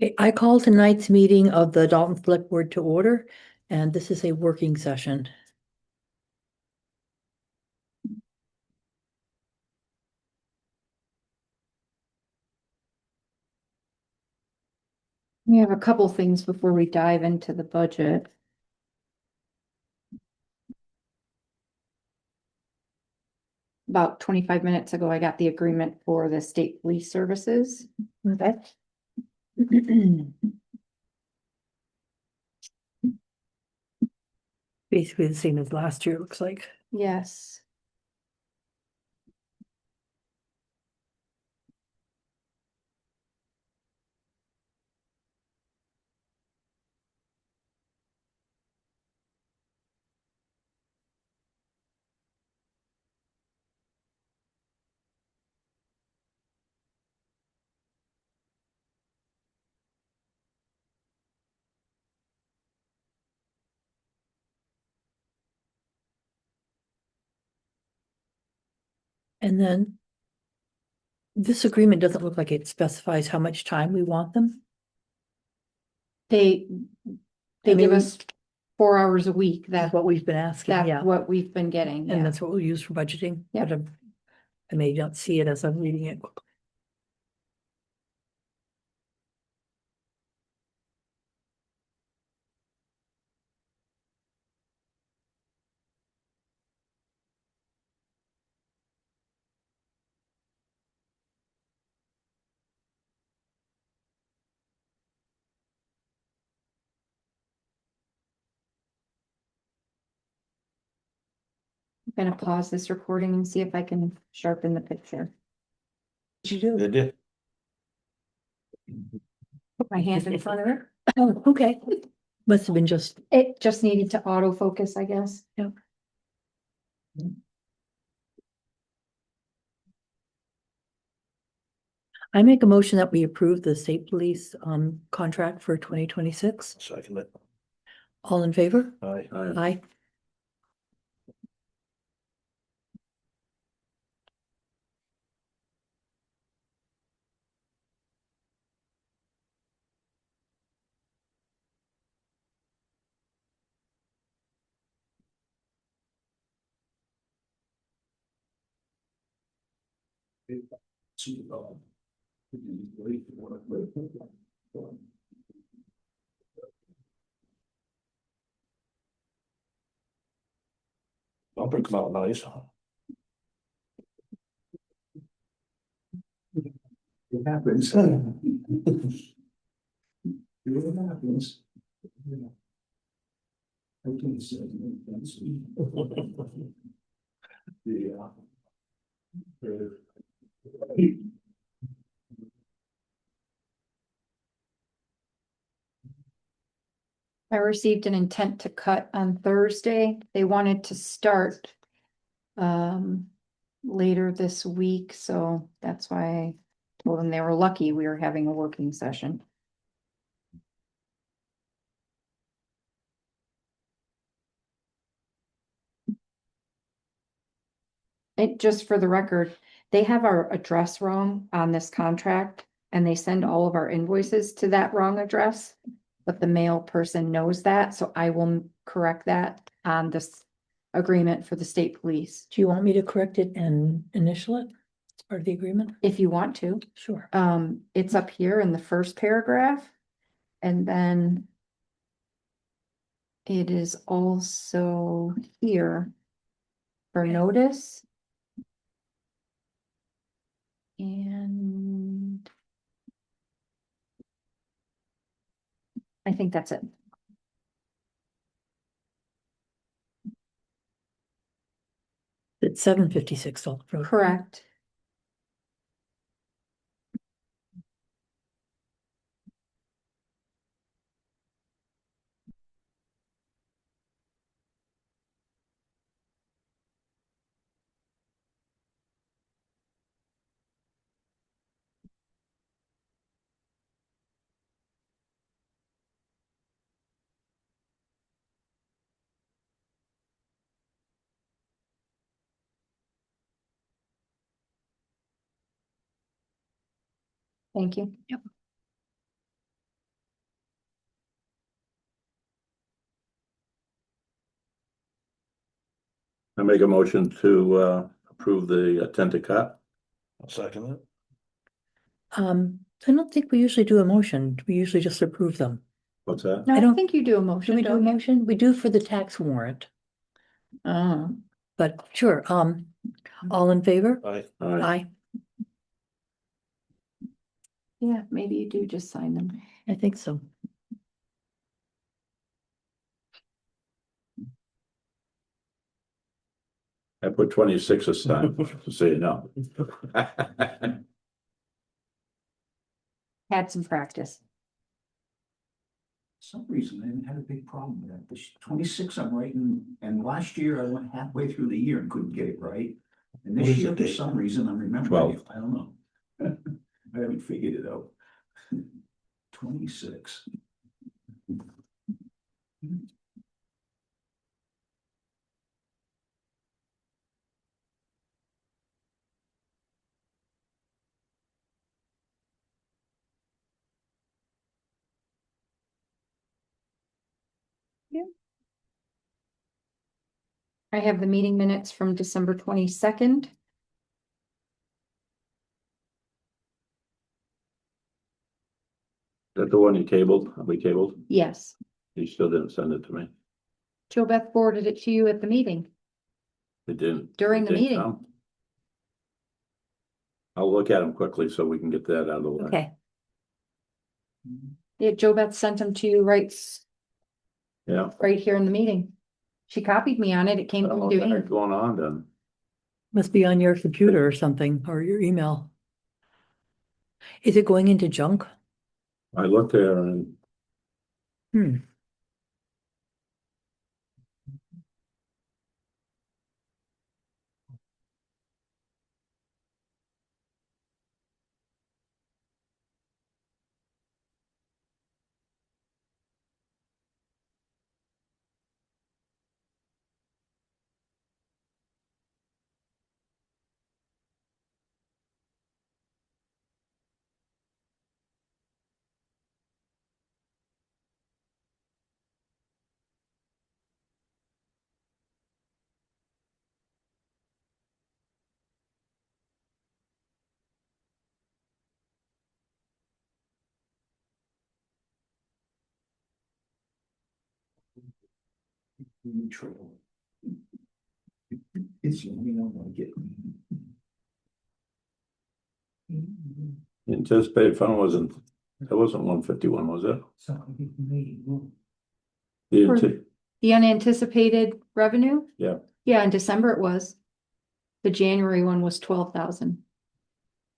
Okay, I call tonight's meeting of the Dalton Select Board to order, and this is a working session. We have a couple things before we dive into the budget. About 25 minutes ago, I got the agreement for the state police services. Okay. Basically the same as last year, it looks like. Yes. And then this agreement doesn't look like it specifies how much time we want them. They, I they give mean, us 4 hours a week. That's what we've been asking, That's yeah, what we've been getting. and Yeah. that's what we'll use for budgeting. Yeah. But I may not see it as I'm reading it. I'm gonna pause this recording and see if I can sharpen the picture. What'd you do? Did you? Put my hand in front of it. Oh, okay. Must have been just, It just needed to autofocus, I guess. yeah. I make a motion that we approve the state police contract for 2026. Second it. All in favor? Aye. Aye. Bumper come out nice. It happens. It happens. I can say that's. Yeah. I received an intent to cut on Thursday. They wanted to start later this week, so that's why I told them they were lucky we were having a working session. It, just for the record, they have our address wrong on this contract and they send all of our invoices to that wrong address. But the mail person knows that, so I will correct that on this agreement for the state police. Do you want me to correct it and initial it? As part of the agreement? If you want to, Sure. it's up here in the first paragraph. And then it is also here for Okay. notice. And I think that's it. It's 756 Salt Road. Correct. Thank you. Yep. I make a motion to approve the tent to cut. I'll second it. I don't think we usually do a motion. We usually just approve them. What's that? No, I I don't- think you do a Do motion, we do a don't you? motion? We do for the tax warrant, Oh, but sure, all in favor? Aye. Aye. Aye, yeah, maybe you do just sign them. I think so. I put 26 this time, so you know. Had some practice. Some reason I haven't had a big problem with that. This 26 I'm writing, and last year I went halfway through the year and couldn't get it right. And What this is year, the for date? some reason, I'm remembering 12. it. I don't know. I haven't figured it out. 26. I have the meeting minutes from December 22nd. That the one you tabled, we tabled? Yes, You still didn't send it to me. Joe Beth forwarded it to you at the meeting. It didn't. During it the didn't meeting. come. I'll look at them quickly so we can get that out of the way. Okay, Yeah, Joe Beth sent them to you Yeah. right here in the meeting. She copied me on it. It I came don't know from what the heck Dwayne. going on then. must be on your computer or something, or your email. Is it going into junk? I looked there and Hmm, Neutral. It's the only one I get. the anticipated fund wasn't, that wasn't 151, was it? Something me. The For- ante- The unanticipated revenue? Yeah. Yeah, in December it was. The January one was 12,000.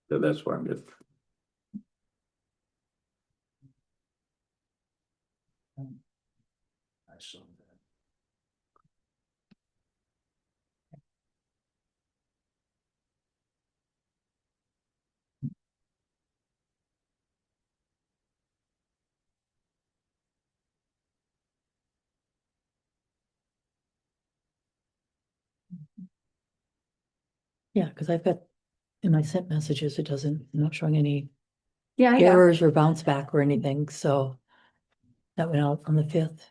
that's where I'm getting. I saw that. yeah, because I've got, in my sent messages, it doesn't, I'm not showing any Yeah, I got, errors or bounce back or anything, so. That went out on the 5th.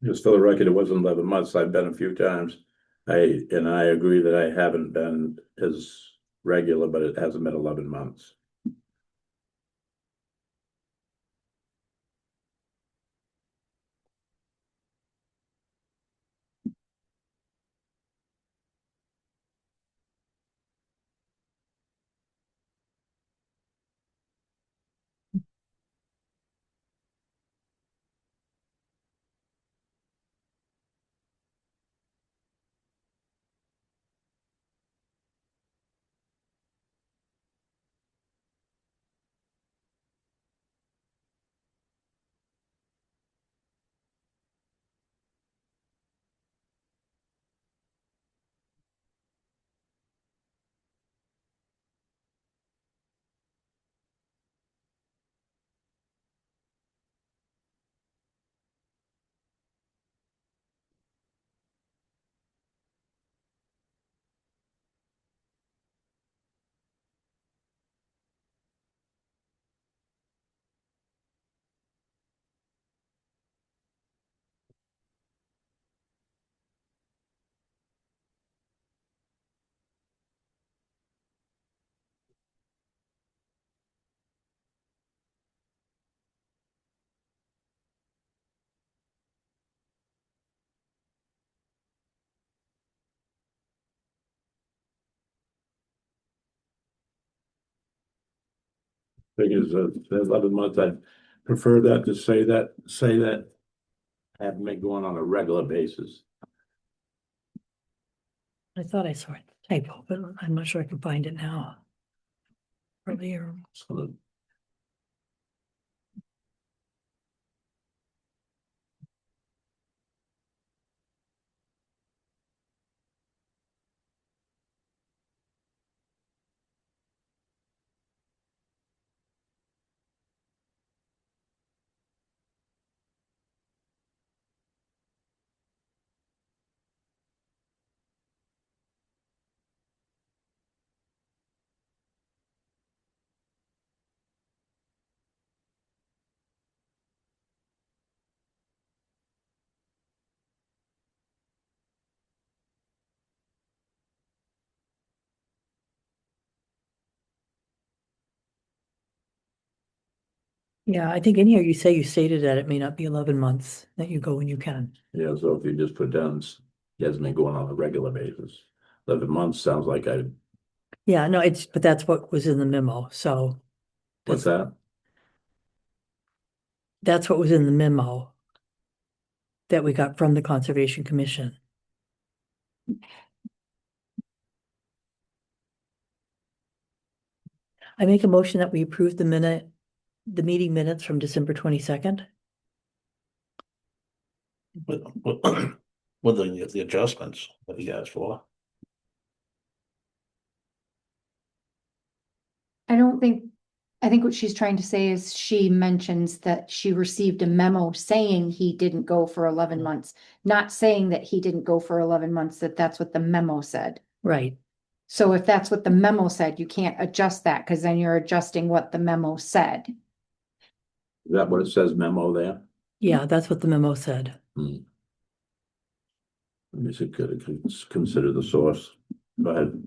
Just for the record, it wasn't 11 months. I've been a few times. And I agree that I haven't been as regular, but it hasn't been 11 months. Thing is, the 11 months, I'd prefer that to say that. Have me going on a regular basis. I thought I saw a typo, but I'm not sure I can find it now. Earlier, So that yeah, I think in here you say you stated that it may not be 11 months that you go when you can. Yeah, so if you just put down, has me going on a regular basis. 11 months sounds like Yeah, no, but that's what was in the memo, so. what's that? That's what was in the memo that we got from the Conservation Commission. I make a motion that we approve the meeting minutes from December 22nd. With, with the adjustments that you asked for. I think what she's trying to say is she mentions that she received a memo saying he didn't go for 11 months, not saying that he didn't go for 11 months, that's what the memo said. Right, So if that's what the memo said, you can't adjust that because then you're adjusting what the memo said. Is that what it says memo there? yeah, that's what the memo said. Let me see, could consider the source. Go ahead.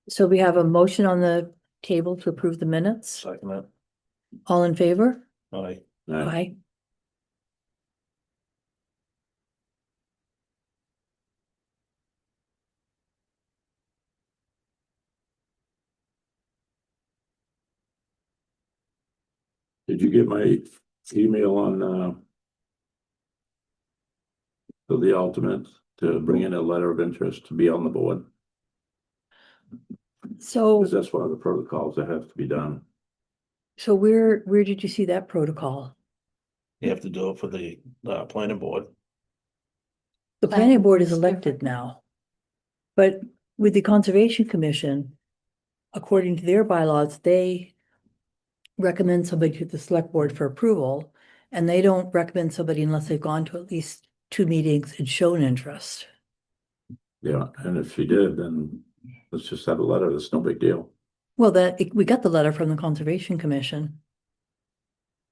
So we have a motion on the table to approve the minutes. Second it. All in favor? Aye. Aye. Did you get my email on for the alternate to bring in a letter of interest to be on the board? So, Because that's one of the protocols that has to be done. so where did you see that protocol? You have to do it for the planning board. The planning board is elected now. But with the Conservation Commission, according to their bylaws, they recommend somebody to the select board for approval. And they don't recommend somebody unless they've gone to at least 2 meetings and shown interest. Yeah, and if she did, then let's just have a letter. That's no big deal. Well, we got the letter from the Conservation Commission.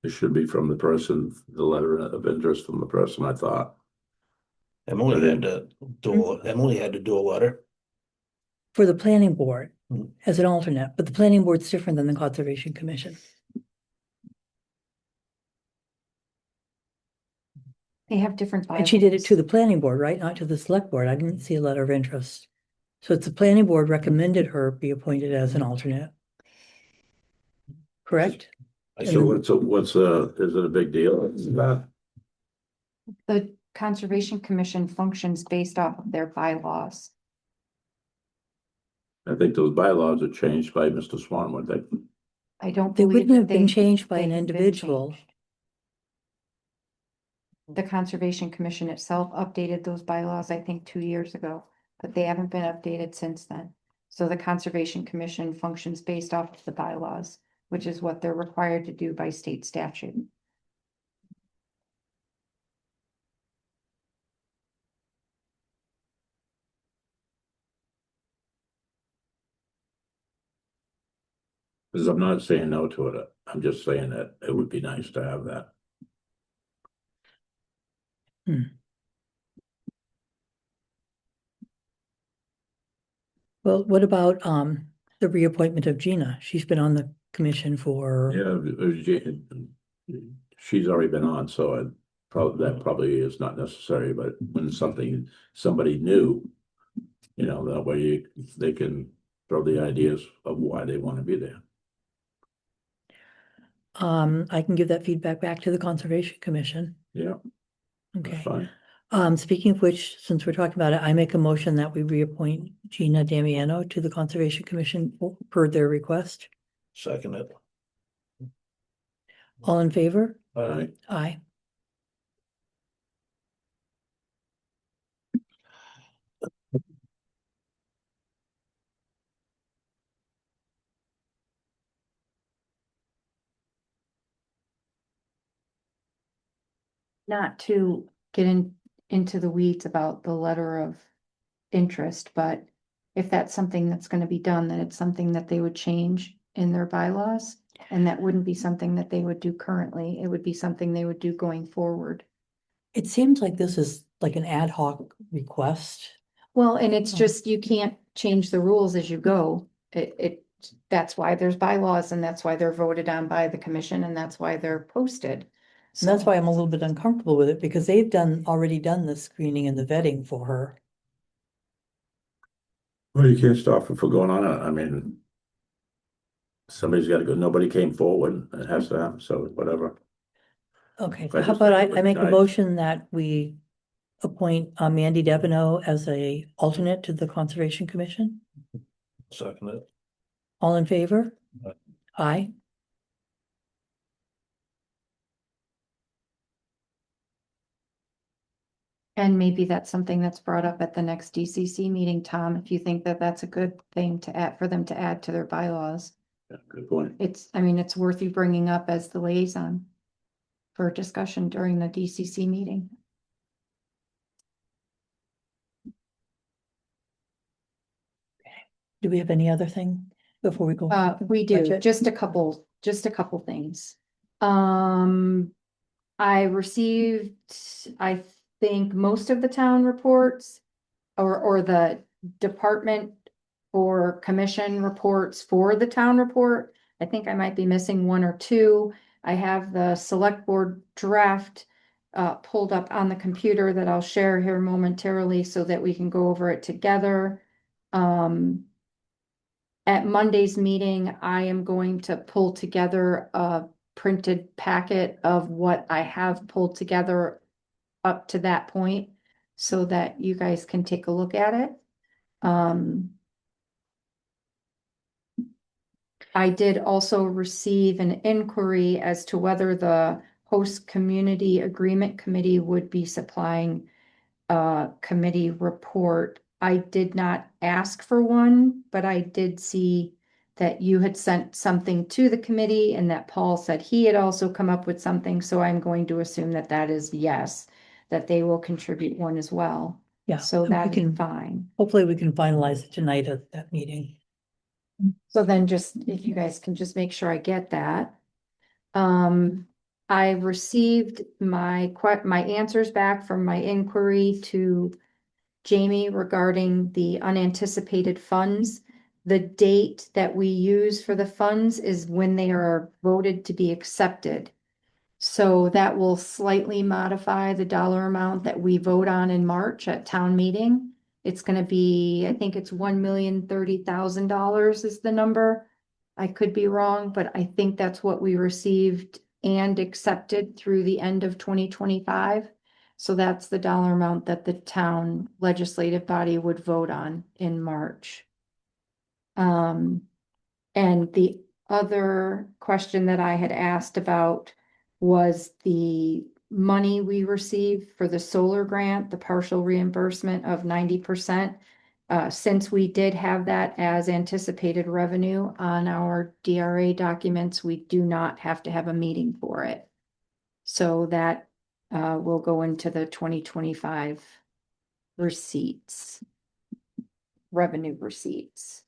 It should be from the person, the letter of interest from the person, I thought. Emily had to do a letter. For the planning board Hmm. as an alternate, but the planning board's different than the Conservation Commission. They have different And she did it to bylaws. the planning board, right? Not to the select board. I didn't see a letter of interest. So it's the planning board recommended her be appointed as an alternate. Correct? I So saw, is it a big deal? That, The Conservation Commission functions based off of their bylaws. I think those bylaws are changed by Mr. Swan, would they? I don't They believe wouldn't that have been they- changed by they an have been individual. changed. The Conservation Commission itself updated those bylaws, I think, 2 years ago, but they haven't been updated since then. So the Conservation Commission functions based off of the bylaws, which is what they're required to do by state statute. Because I'm not saying no to it. I'm just saying that it would be nice to have that. Well, what about the reappointment of Gina? She's been on the commission for, Yeah, she's already been on, so that probably is not necessary, but when somebody new, that way they can throw the ideas of why they want to be there. I can give that feedback back to the Conservation Commission. Yeah, that's Okay. fine. Speaking of which, since we're talking about it, I make a motion that we reappoint Gina Damiano to the Conservation Commission per their request. second it. All in favor? All right. Aye. Not to get into the weeds about the letter of interest, but if that's something that's gonna be done, then it's something that they would change in their bylaws. And that wouldn't be something that they would do currently. It would be something they would do going forward. It seems like this is like an ad hoc request. Well, and it's Oh. just, you can't change the rules as you go. That's why there's bylaws and that's why they're voted on by the commission and that's why they're posted. And that's why I'm a little bit uncomfortable with it, because they've already done the screening and the vetting for her. Well, you can't stop her from going on it. I mean, somebody's got to go. Nobody came forward. It has to happen. So whatever. Okay, I how just about think it I would make be a nice. motion that we appoint Mandy Devino as a alternate to the Conservation Commission? Second it. All in favor? Aye. Aye. And maybe that's something that's brought up at the next DCC meeting, Tom, if you think that that's a good thing to add, for them to add to their bylaws. Yeah, good point. It's worth you bringing up as the liaison for discussion during the DCC meeting. Do we have any other thing before we go? We do, Budget? just a couple things. I received, I think, most of the town reports or the department or commission reports for the town report. I think I might be missing one or two. I have the select board draft pulled up on the computer that I'll share here momentarily so that we can go over it together. At Monday's meeting, I am going to pull together a printed packet of what I have pulled together up to that point so that you guys can take a look at it. I did also receive an inquiry as to whether the host community agreement committee would be supplying a committee report. I did not ask for one, but I did see that you had sent something to the committee and that Paul said he had also come up with something. So I'm going to assume that that is yes, that they will contribute one as well. Yeah. So we that's can fine. Hopefully we can finalize it tonight at that meeting. So then just, if you guys can just make sure I get that. I received my answers back from my inquiry to Jamie regarding the unanticipated funds. The date that we use for the funds is when they are voted to be accepted. So that will slightly modify the dollar amount that we vote on in March at town meeting. It's gonna be, I think it's $1,030,000 is the number. I could be wrong, but I think that's what we received and accepted through the end of 2025. So that's the dollar amount that the town legislative body would vote on in March. And the other question that I had asked about was the money we received for the solar grant, the partial reimbursement of 90%. Since we did have that as anticipated revenue on our DRA documents, we do not have to have a meeting for it. So that will go into the 2025 receipts, revenue receipts.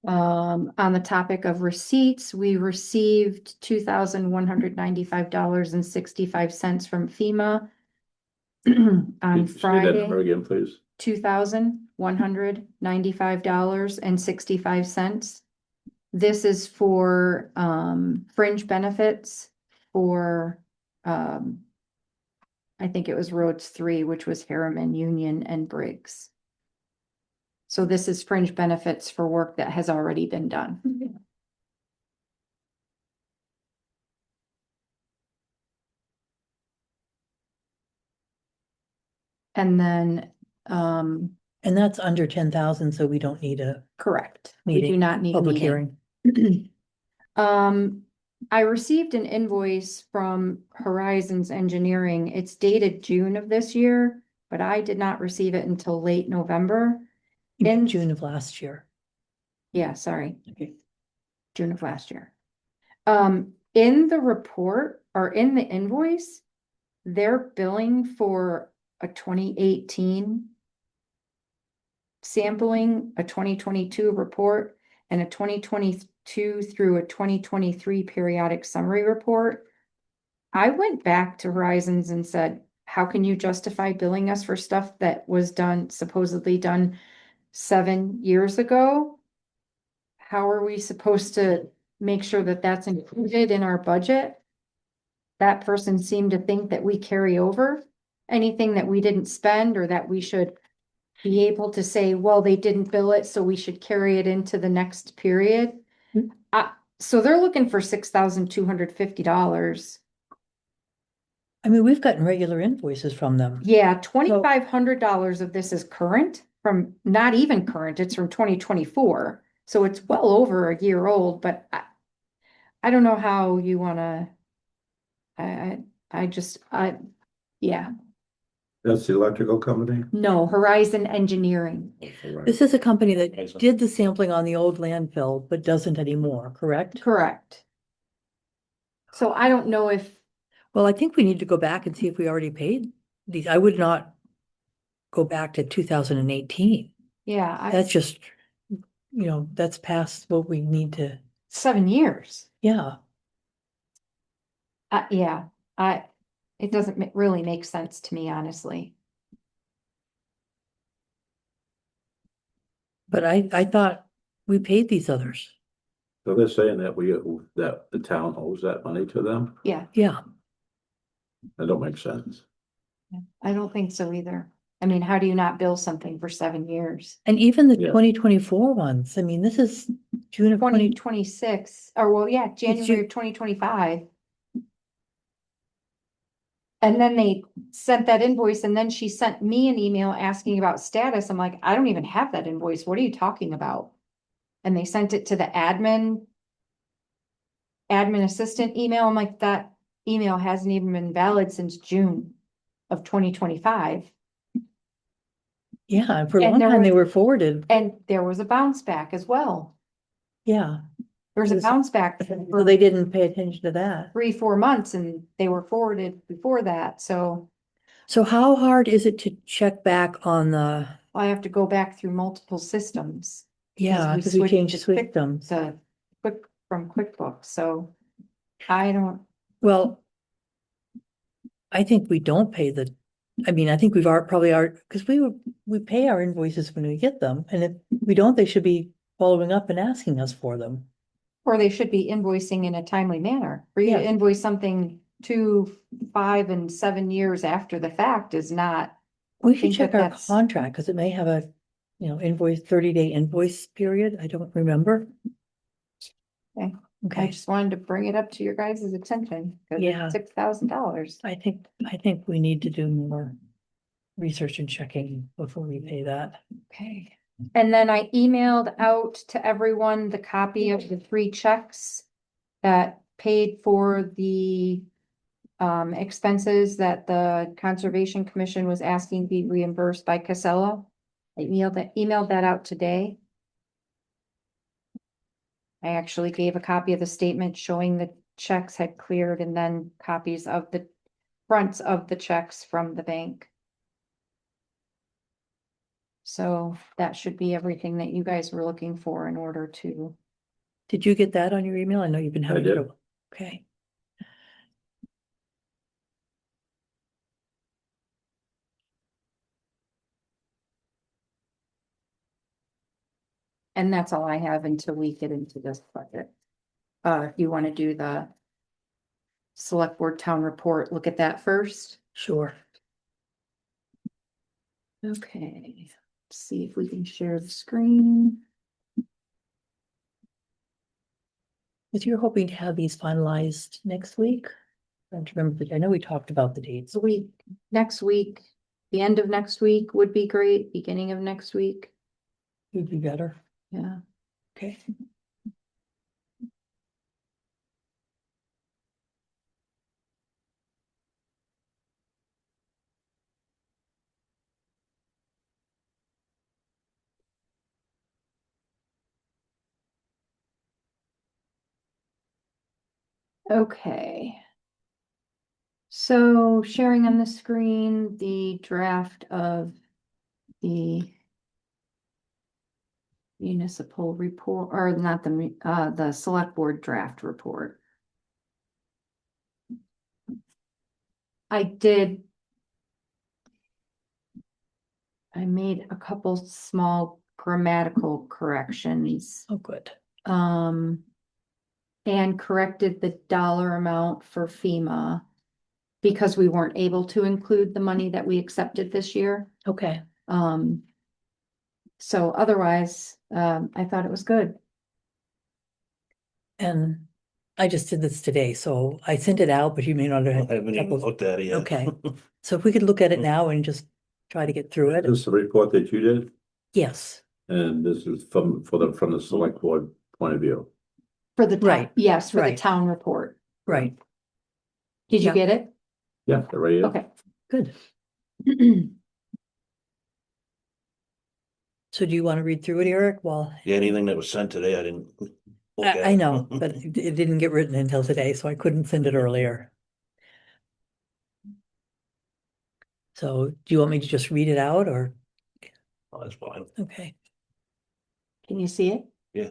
On the topic of receipts, we received $2,195.65 from FEMA on Could you say that number Friday, again, please? $2,195.65. This is for fringe benefits for I think it was Roads 3, which was Harriman, Union, and Briggs. So this is fringe benefits for work that has already been done. And then, And that's under 10,000, so we don't need a correct, we do meeting, not need a public meeting. hearing. I received an invoice from Horizons Engineering. It's dated June of this year, but I did not receive it until late November. In In- June of last year. Yeah, sorry. Okay. June of last year. In the report or in the invoice, they're billing for a 2018 sampling, a 2022 report, and a 2022 through a 2023 periodic summary report. I went back to Horizons and said, how can you justify billing us for stuff that was done, supposedly done 7 years ago? How are we supposed to make sure that that's included in our budget? That person seemed to think that we carry over anything that we didn't spend, or that we should be able to say, well, they didn't bill it, so we should carry it into the next period. Hmm. So they're looking for $6,250. I mean, we've gotten regular invoices from them. Yeah, $2,500 of this is current, from not even current, it's from 2024. So it's well over a year old, but I don't know how you wanna. Yeah, That's the electrical company? no, Horizon Engineering. This is a company that Horizon. did the sampling on the old landfill, but doesn't anymore, correct? Correct. So I don't know if, Well, I think we need to go back and see if we already paid these. I would not go back to 2018. yeah, That's just, that's past what we need to, 7 years. yeah. Yeah, it doesn't really make sense to me, honestly. But I thought we paid these others. So they're saying that that the town owes that money to them? Yeah, Yeah, That don't make sense. I don't think so either. I mean, how do you not bill something for 7 years? and even the Yeah. 2024 ones, I mean, this is June of 2026, or well, yeah, January of 2025. And then they sent that invoice, and then she sent me an email asking about status. I'm like, I don't even have that invoice. What are you talking about? And they sent it to the admin assistant email. I'm like, that email hasn't even been valid since June of 2025. Yeah, and for a And long there time they was- were forwarded, And there was a bounce back as well. yeah. There was a Yes. bounce back So for they didn't pay attention to that. 3-4 months, and they were forwarded before that. So So how hard is it to check back on the, I have to go back through multiple systems. Yeah, we because we switched changed to Quick- them. So from QuickBooks, so I don't, Well, I think we don't pay the, I mean, I think we've probably are, because we pay our invoices when we get them, and if we don't, they should be following up and asking us for them. or they should be invoicing in a timely manner. For you to Yeah. invoice something 2, 5, and 7 years after the fact is not, We should think check that our that's- contract, because it may have a, invoice, 30-day invoice period. I don't remember. Okay. I Okay, just wanted to bring it up to your guys' attention, because Yeah. it's $6,000. I think we need to do more research and checking before we pay that. Okay. And then I emailed out to everyone the copy of the 3 checks that paid for the expenses that the Conservation Commission was asking be reimbursed by Casella. I emailed that out today. I actually gave a copy of the statement showing the checks had cleared and then copies of the fronts of the checks from the bank. So that should be everything that you guys were looking for in order to, Did you get that on your email? I know you've been having. did. trouble. Okay, and that's all I have until we get into this budget. If you want to do the select board town report, look at that first. sure. Okay, let's see if we can share the screen. If you're hoping to have these finalized next week, I don't remember, I know we talked about the dates. Next week, the end of next week would be great, beginning of next week, Would be better. yeah. Okay. Okay. So sharing on the screen, the draft of the municipal report, or not the select board draft report. I made a couple small grammatical corrections. Oh, good. And corrected the dollar amount for FEMA because we weren't able to include the money that we accepted this year. Okay. So otherwise, I thought it was good. And I just did this today, so I sent it out, but you may not I have. haven't even looked at it yet. Okay. So if we could look at it now and just try to get through it. This is the report that you did, Yes, and this is from the select board point of view. For the, Right, yes, for the right. town report. right. Did you Yeah. get it? Yeah, they're right here. Okay. Good. So do you want to read through it, Eric? Well, Yeah, anything that was sent today, I didn't. look I at. know, but it didn't get written until today, so I couldn't send it earlier. So do you want me to just read it out or, Oh, that's fine. okay, Can you see it? Yeah.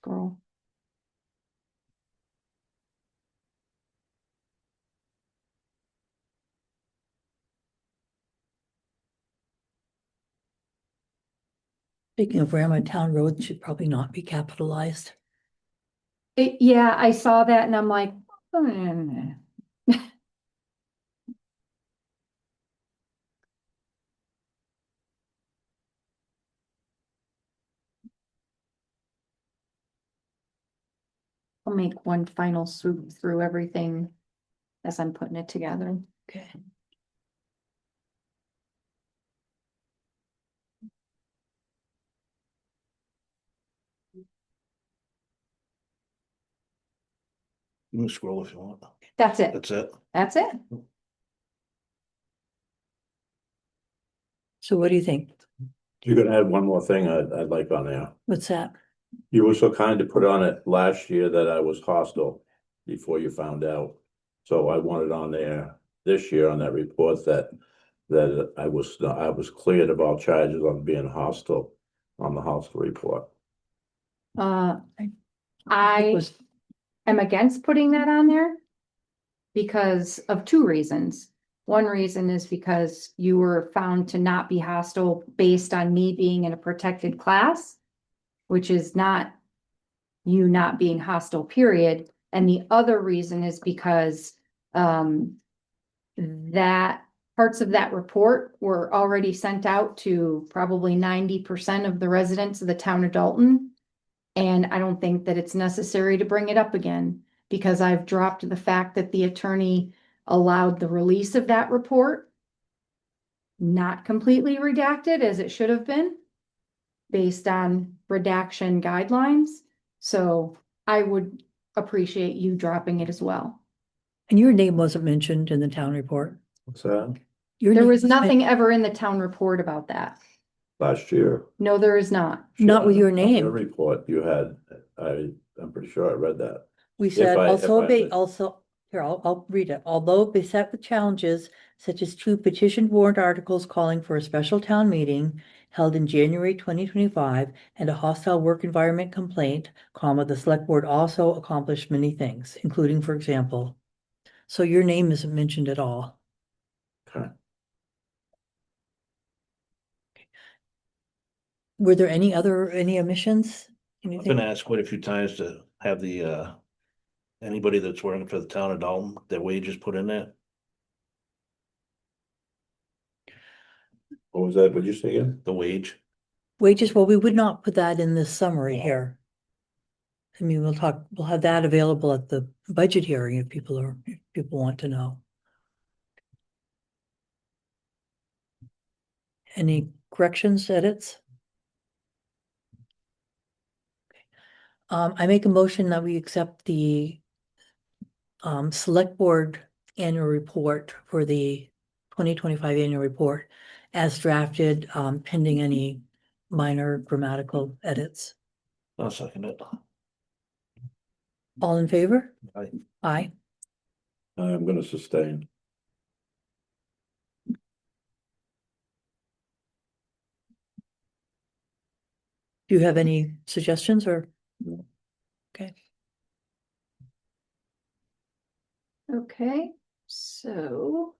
Girl. speaking of Grandma, town roads should probably not be capitalized. Yeah, I saw that and I'm like, "Hmm." I'll make one final swoop through everything as I'm putting it together. Okay. You can scroll if you want. That's it. That's it. That's it. So what do you think? You're gonna add one more thing I'd like on there. What's that? You were so kind to put on it last year that I was hostile before you found out. So I wanted on there this year on that report that I was cleared of all charges on being hostile on the hostile report. Uh, It I was, am against putting that on there because of two reasons. One reason is because you were found to not be hostile based on me being in a protected class, which is not you not being hostile, period. And the other reason is because that parts of that report were already sent out to probably 90% of the residents of the town of Dalton. And I don't think that it's necessary to bring it up again because I've dropped the fact that the attorney allowed the release of that report. Not completely redacted as it should have been based on redaction guidelines. So I would appreciate you dropping it as well. and your name wasn't mentioned in the town report. What's that? Your There name was men- nothing ever in the town report about that. Last year. No, there is not. Not with your On name. Your report you had, I'm pretty sure I read that. We said I- also, if I- also, here, I'll read it. Although beset with challenges such as 2 petition warrant articles calling for a special town meeting held in January 2025 and a hostile work environment complaint, the select board also accomplished many things, including, for example. So your name isn't mentioned at all. Okay. Were there any omissions? I've Anything? been asked quite a few times to have the anybody that's working for the town of Dalton, their wages put in there. What was that? What'd you say again? The wage. Wages, well, we would not put that in this summary here. I mean, we'll have that available at the budget hearing if people want to know. Any corrections, edits? I make a motion that we accept the select board annual report for the 2025 annual report as drafted, pending any minor grammatical edits. I'll second it. All in favor? Aye. Aye. I'm gonna sustain. Do you have any suggestions or? No. Okay, Okay, so.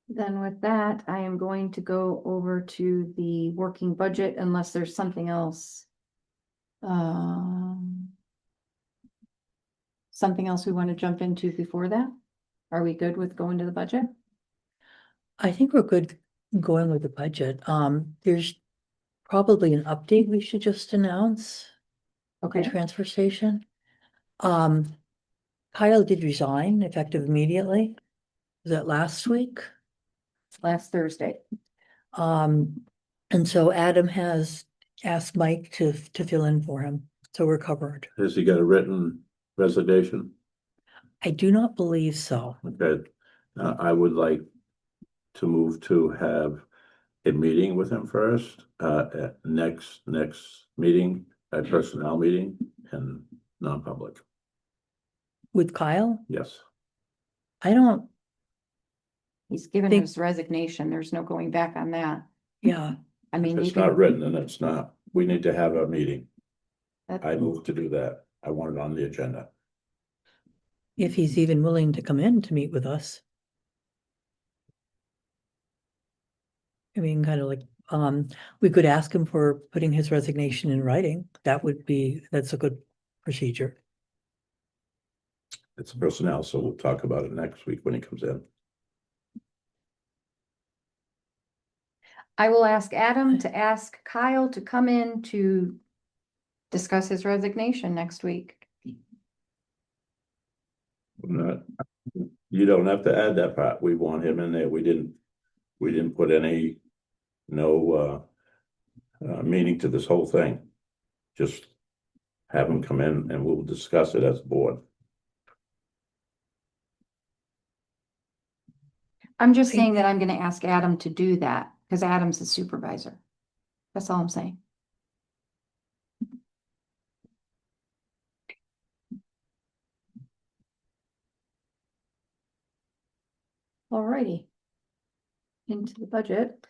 Then with that, I am going to go over to the working budget unless there's something else. Something else we want to jump into before that? Are we good with going to the budget? I think we're good going with the budget. There's probably an update we should just announce. The Okay, transfer station. Kyle did resign effective immediately. Was that last week? last Thursday. And so Adam has asked Mike to fill in for him, so we're covered. Has he got a written resignation? I do not believe so. Okay, I would like to move to have a meeting with him first, at next meeting, a personnel meeting and non-public, With Kyle, yes. I don't, He's given Think- his resignation. There's no going back on that. yeah, I mean, If you it's not can, written, then it's not, we need to have a meeting, that- I move to do that, I want it on the agenda. if he's even willing to come in to meet with us. I mean, kind of like, we could ask him for putting his resignation in writing. That's a good procedure. It's personnel, so we'll talk about it next week when he comes in. I will ask Adam to ask Kyle to come in to discuss his resignation next week. Not, you don't have to add that part, we want him in there, we didn't put no meaning to this whole thing. Just have him come in and we'll discuss it as a board. I'm just saying that I'm gonna ask Adam to do that, because Adam's the supervisor. That's all I'm saying. Alrighty. Into the budget.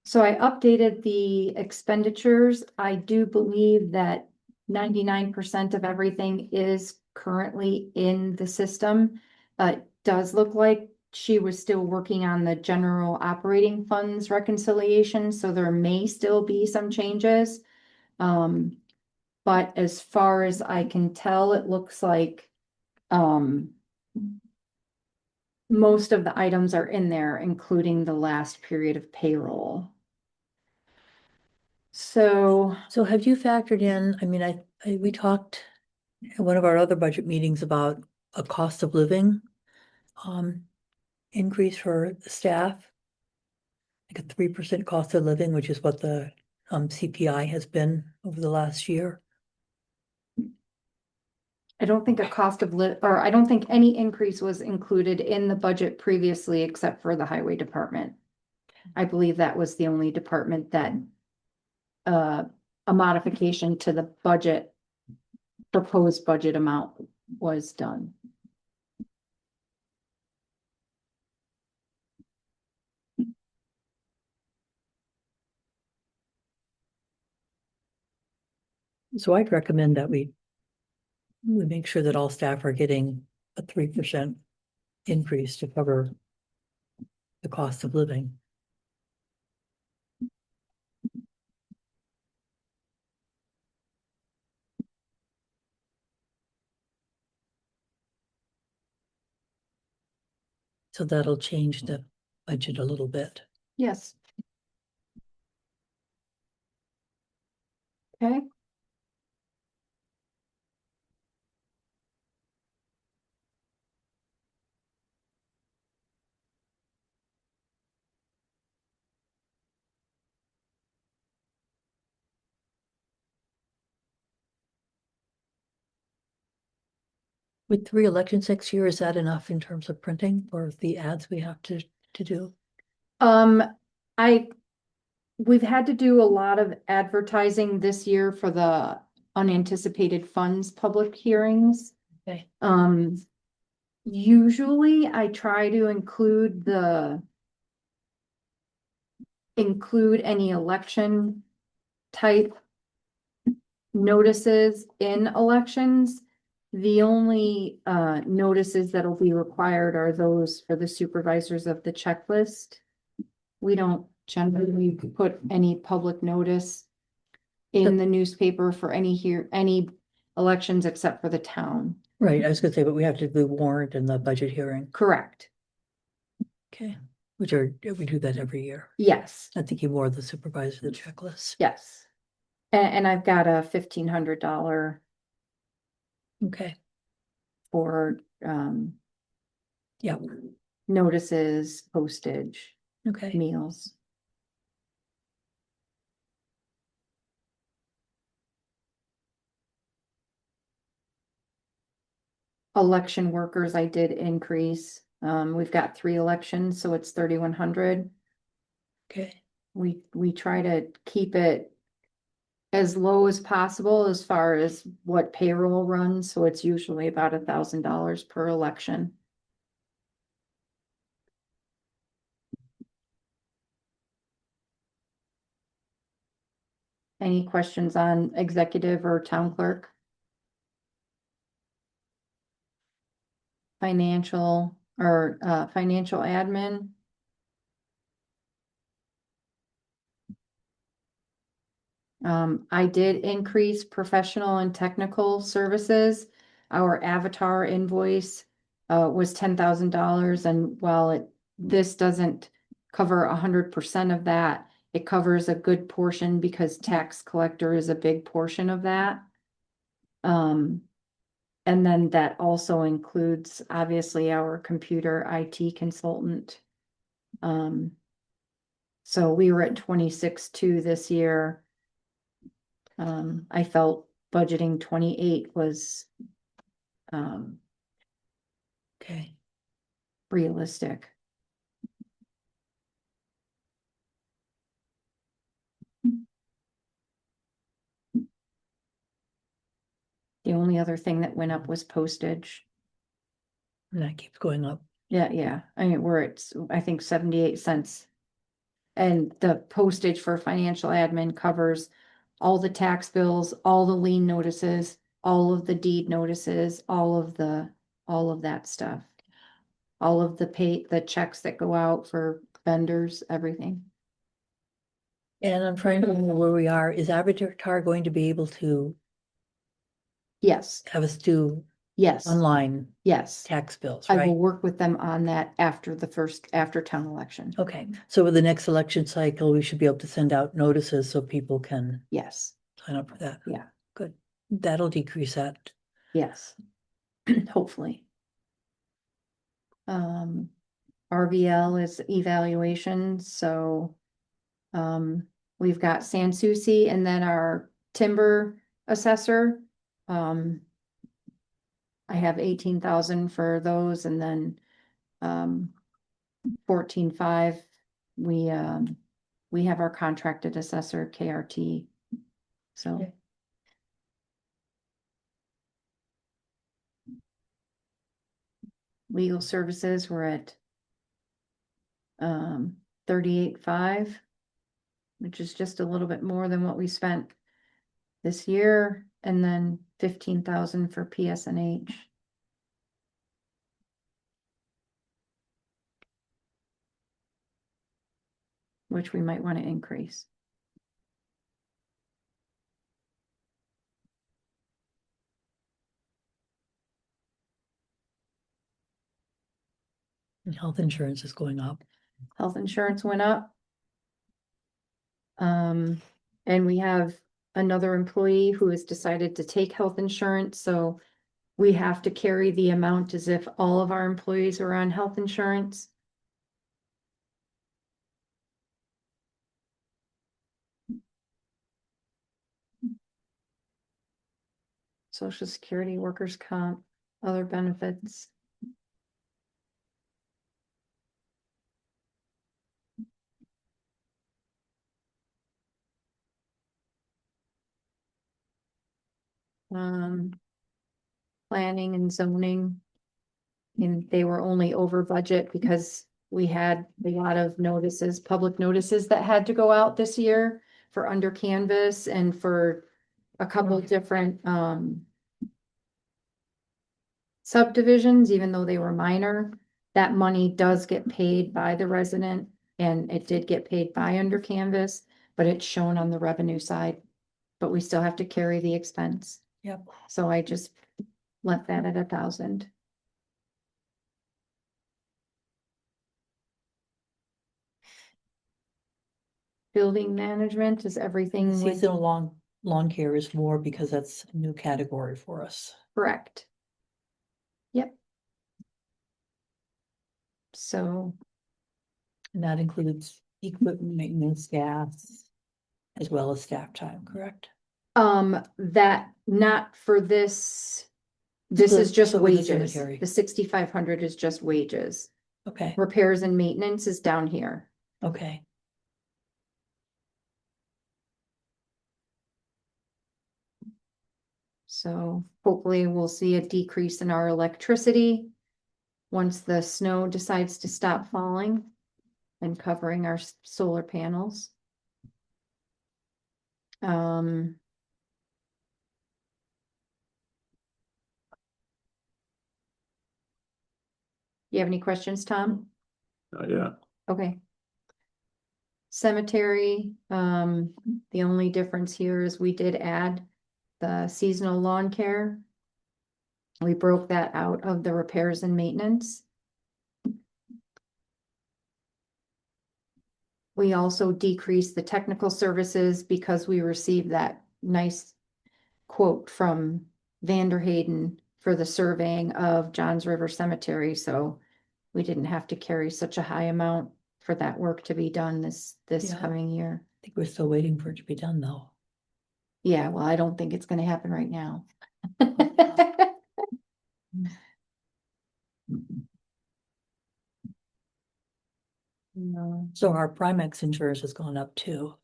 So I updated the expenditures. I do believe that 99% of everything is currently in the system. It does look like she was still working on the general operating funds reconciliation, so there may still be some changes. But as far as I can tell, it looks like, most of the items are in there, including the last period of payroll. So, So have you factored in, I mean, we talked at one of our other budget meetings about a cost of living increase for the staff. Like a 3% cost of living, which is what the CPI has been over the last year. I don't think or I don't think any increase was included in the budget previously, except for the highway department. I believe that was the only department that a modification to the budget, proposed budget amount was done. So I'd recommend that we make sure that all staff are getting a 3% increase to cover the cost of living. So that'll change the budget a little bit. Yes. Okay. With 3 elections next year, is that enough in terms of printing or the ads we have to do? We've had to do a lot of advertising this year for the unanticipated funds public hearings. Okay. Usually I try to include any election type notices in elections. The only notices that'll be required are those for the supervisors of the checklist. We don't generally put any public notice in the newspaper for any elections except for the town. Right, I was gonna say, but we have to do warrant and the budget hearing. Correct. Okay, we do that every year. Yes, I think you more the supervisor the checklist. yes. And I've got a $1,500 Okay, for yeah, notices, postage, okay. meals. Election workers, I did increase. We've got 3 elections, so it's 3,100. Okay, We try to keep it as low as possible as far as what payroll runs, so it's usually about $1,000 per election. Any questions on executive or town clerk? Financial or financial admin? I did increase professional and technical services. Our Avatar invoice was $10,000, and while this doesn't cover 100% of that, it covers a good portion because tax collector is a big portion of that. And then that also includes obviously our computer IT consultant. So we were at 26.2 this year. I felt budgeting 28 was okay. realistic. The only other thing that went up was postage. And that keeps going up. Yeah, I mean, we're at, I think 78 cents. And the postage for financial admin covers all the tax bills, all the lien notices, all of the deed notices, all of that stuff. All of the checks that go out for vendors, everything. And I'm trying to remember where we are. Is Avatar going to be able to Yes, have us do yes, online yes. tax bills, I will right? work with them on that after after town election. Okay, so with the next election cycle, we should be able to send out notices so people can Yes, sign up for that. yeah, Good. That'll decrease that. yes. Hopefully. RVL is evaluation, so we've got Sanssouci and then our timber assessor. I have 18,000 for those and then 14,500. We have our contracted assessor KRT. So. Okay. Legal services, we're at 38,500, which is just a little bit more than what we spent this year, and then 15,000 for PSNH. Which we might want to increase. And health insurance is going up. Health insurance went up. And we have another employee who has decided to take health insurance, so we have to carry the amount as if all of our employees are on health insurance. Social Security, workers' comp, other benefits. Planning and zoning. And they were only over budget because we had a lot of notices, public notices that had to go out this year for under canvas and for a couple different, subdivisions, even though they were minor. That money does get paid by the resident and it did get paid by under canvas, but it's shown on the revenue side. But we still have to carry the expense. Yep. So I just left that at 1,000. Building management is everything with, Seasonal lawn care is more because that's a new category for us. correct. Yep. So, And that includes equipment maintenance, gas, as well as staff time, correct? that not for this. This So- is just so with the wages. cemetery. The 6,500 is just wages. Okay, Repairs and maintenance is down here. okay. So hopefully we'll see a decrease in our electricity. Once the snow decides to stop falling and covering our solar panels. You have any questions, Tom? Yeah, Okay. Cemetery, the only difference here is we did add the seasonal lawn care. We broke that out of the repairs and maintenance. We also decreased the technical services because we received that nice quote from Vanderhayden for the surveying of Johns River Cemetery, so we didn't have to carry such a high amount for that work to be done this Yeah. coming year. I think we're still waiting for it to be done, though. Yeah, well, I don't think it's gonna happen right now. No. So our Primex insurance has gone up too.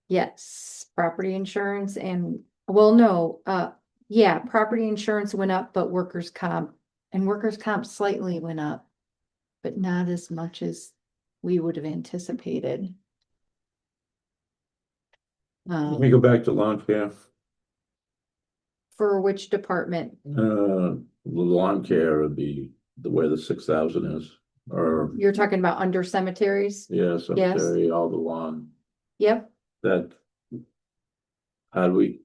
Yes, property insurance and, well, no, yeah, property insurance went up, but workers' comp slightly went up. But not as much as we would have anticipated. Let me go back to lawn care. For which department? Lawn care would be the way the 6,000 is, or, You're talking about under cemeteries? yeah, cemetery, all the lawn, Yep, that. How do we,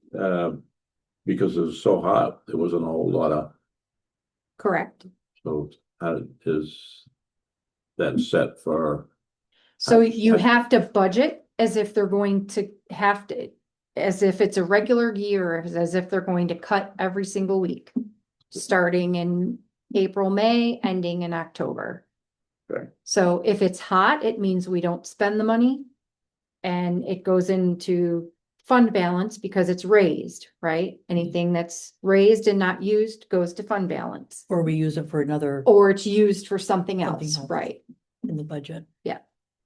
because it was so hot, there wasn't a whole lot of, correct. so how is that set for? So I- you I- have to budget as if they're going to have to, as if it's a regular year, as if they're going to cut every single week. Starting in April, May, ending in October. Okay. So if it's hot, it means we don't spend the money. And it goes into fund balance because it's raised, right? Anything that's raised and not used goes to fund balance. Or we use it for another Or it's used for something Something else, else. right? in the budget.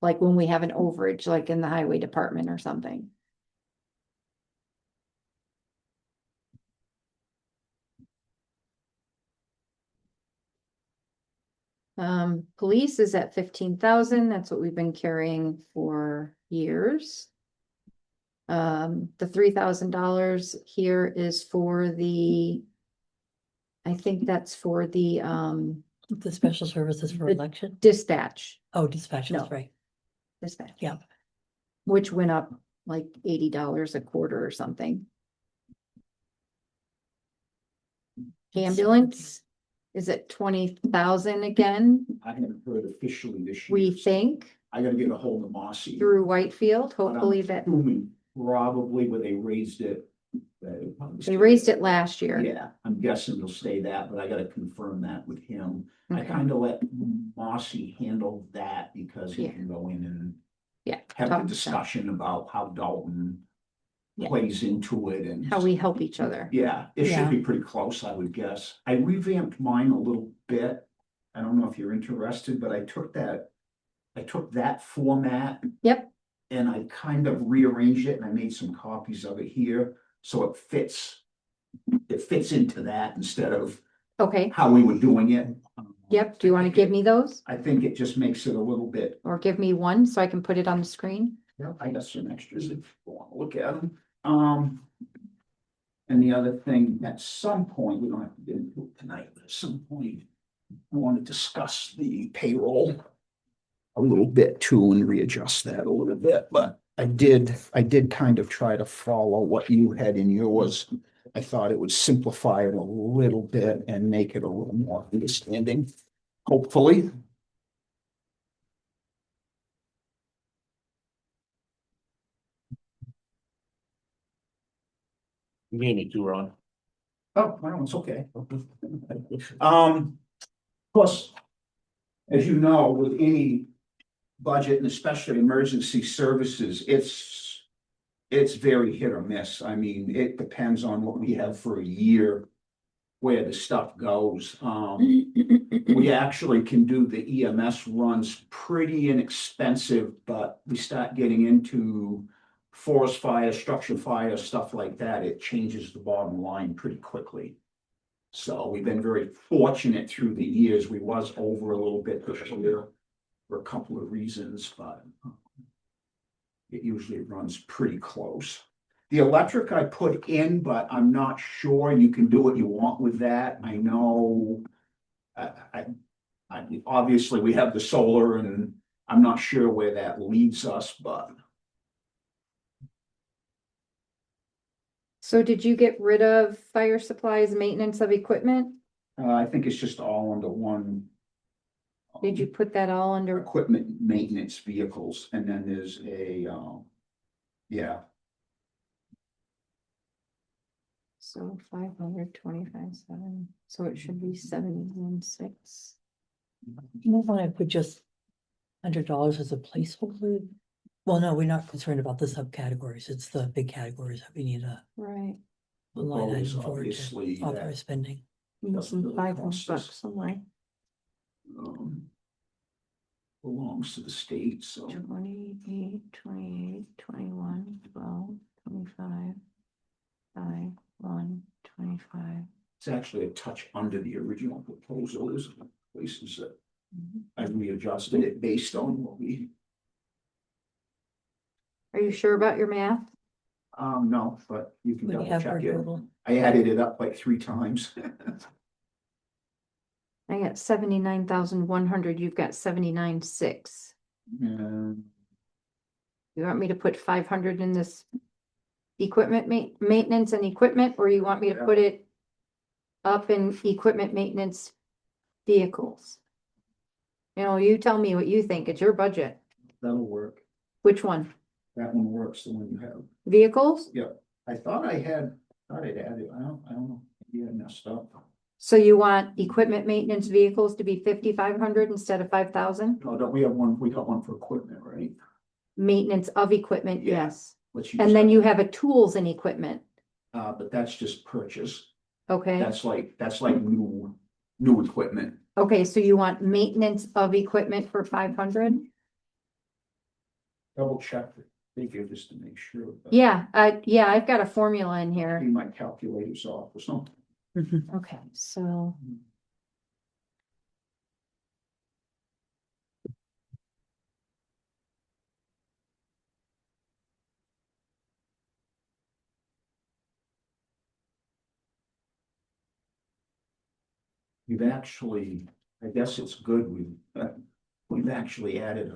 Like when we have an overage, like in the highway department or something. Police is at 15,000. That's what we've been carrying for years. The $3,000 here is for the. I think that's for the The special services for The- election. dispatch, Oh, dispatch, No. that's right. dispatch. Yeah. Which went up like $80 a quarter or something. Ambulance is at 20,000 again, I haven't heard officially this year. we think, I gotta get a hold of Mossy. through Whitefield, but I'm hopefully that, assuming Probably where they raised it. they raised it last year. Yeah, I'm guessing they'll stay that, but I gotta confirm that with him. I Okay. kind of let Mossy handle that because he Yeah. can go in and Yeah. have talk the to discussion about how Dalton Yeah. plays into it and. How we help each other. Yeah, it Yeah. should be pretty close, I would guess. I revamped mine a little bit. I don't know if you're interested, but I took that format Yep, and I kind of rearranged it and I made some copies of it here, so it fits. It fits into that instead of okay, how we were doing it. yep, do you want to give me those? I think it just makes it a little bit, Or give me one so I can put it on the screen? I got some extras if you want to look at them. And the other thing, at some point, we don't have to get into it tonight, but at some point, I want to discuss the payroll a little bit too and readjust that a little bit, but I did kind of try to follow what you had in yours. I thought it would simplify it a little bit and make it a little more understanding, hopefully. You gave me two, Ron. Oh, well, it's okay. Of course, as you know, with any budget and especially emergency services, it's very hit or miss. I mean, it depends on what we have for a year, where the stuff goes. We actually can do the EMS runs pretty inexpensive, but we start getting into forest fire, structure fire, stuff like that, it changes the bottom line pretty quickly. So we've been very fortunate through the years. We was over a little bit this year for a couple of reasons, but it usually runs pretty close. The electric I put in, but I'm not sure. You can do what you want with that. I know. Obviously, we have the solar and I'm not sure where that leads us, but So did you get rid of fire supplies, maintenance of equipment? I think it's just all under one. Did you put that all under, Equipment, maintenance, vehicles, and then there's a, yeah, so 525.7, so it should be 71.6. You might want to put just $100 as a placeholder. Well, no, we're not concerned about the subcategories. It's the big categories that we need a Right. line those item for to obviously. that, authorize spending. Doesn't really $500 cost us. somewhere. um, belongs to the state, so. 28, 28, 21, 12, 25, 5, 1, 25. It's actually a touch under the original proposal, is places that I readjusted it based on what we, Are you sure about your math? no, but you can When you double have her check it. total. I added it up like 3 times. I got 79,100, you've got 79,600. And You want me to put 500 in this equipment maintenance and equipment, or you want me to Yeah. put it up in equipment maintenance vehicles? You know, you tell me what you think, it's your budget. that'll work. Which one? That one works, the one you have. Vehicles? I thought I'd added, I don't know, maybe I messed up. So you want equipment maintenance vehicles to be 5,500 instead of 5,000? No, don't we got one for equipment, right? Maintenance of equipment, Yeah. yes. Let's use And then that. you have a tools and equipment, But that's just purchase. okay? That's like new equipment. Okay, so you want maintenance of equipment for 500? Double check the figure just to make sure. but Yeah, I've got a formula in here. maybe my calculator's off or something. Mhm. Okay, so. We've actually, I guess it's good, we've actually added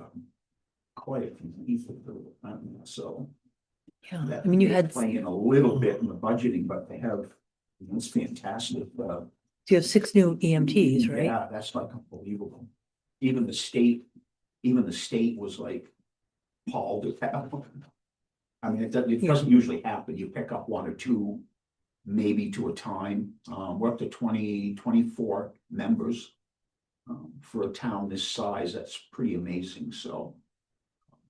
quite a few people to it, so. Yeah, that I mean, you may had, play in a little bit in the budgeting, but they have, it's fantastic, you have 6 new EMTs, right? Yeah, that's like unbelievable. Even the state was like appalled at that one. I mean, it doesn't usually happen. You pick up 1 or 2, maybe to a time. We're up to 24 members. For a town this size, that's pretty amazing, so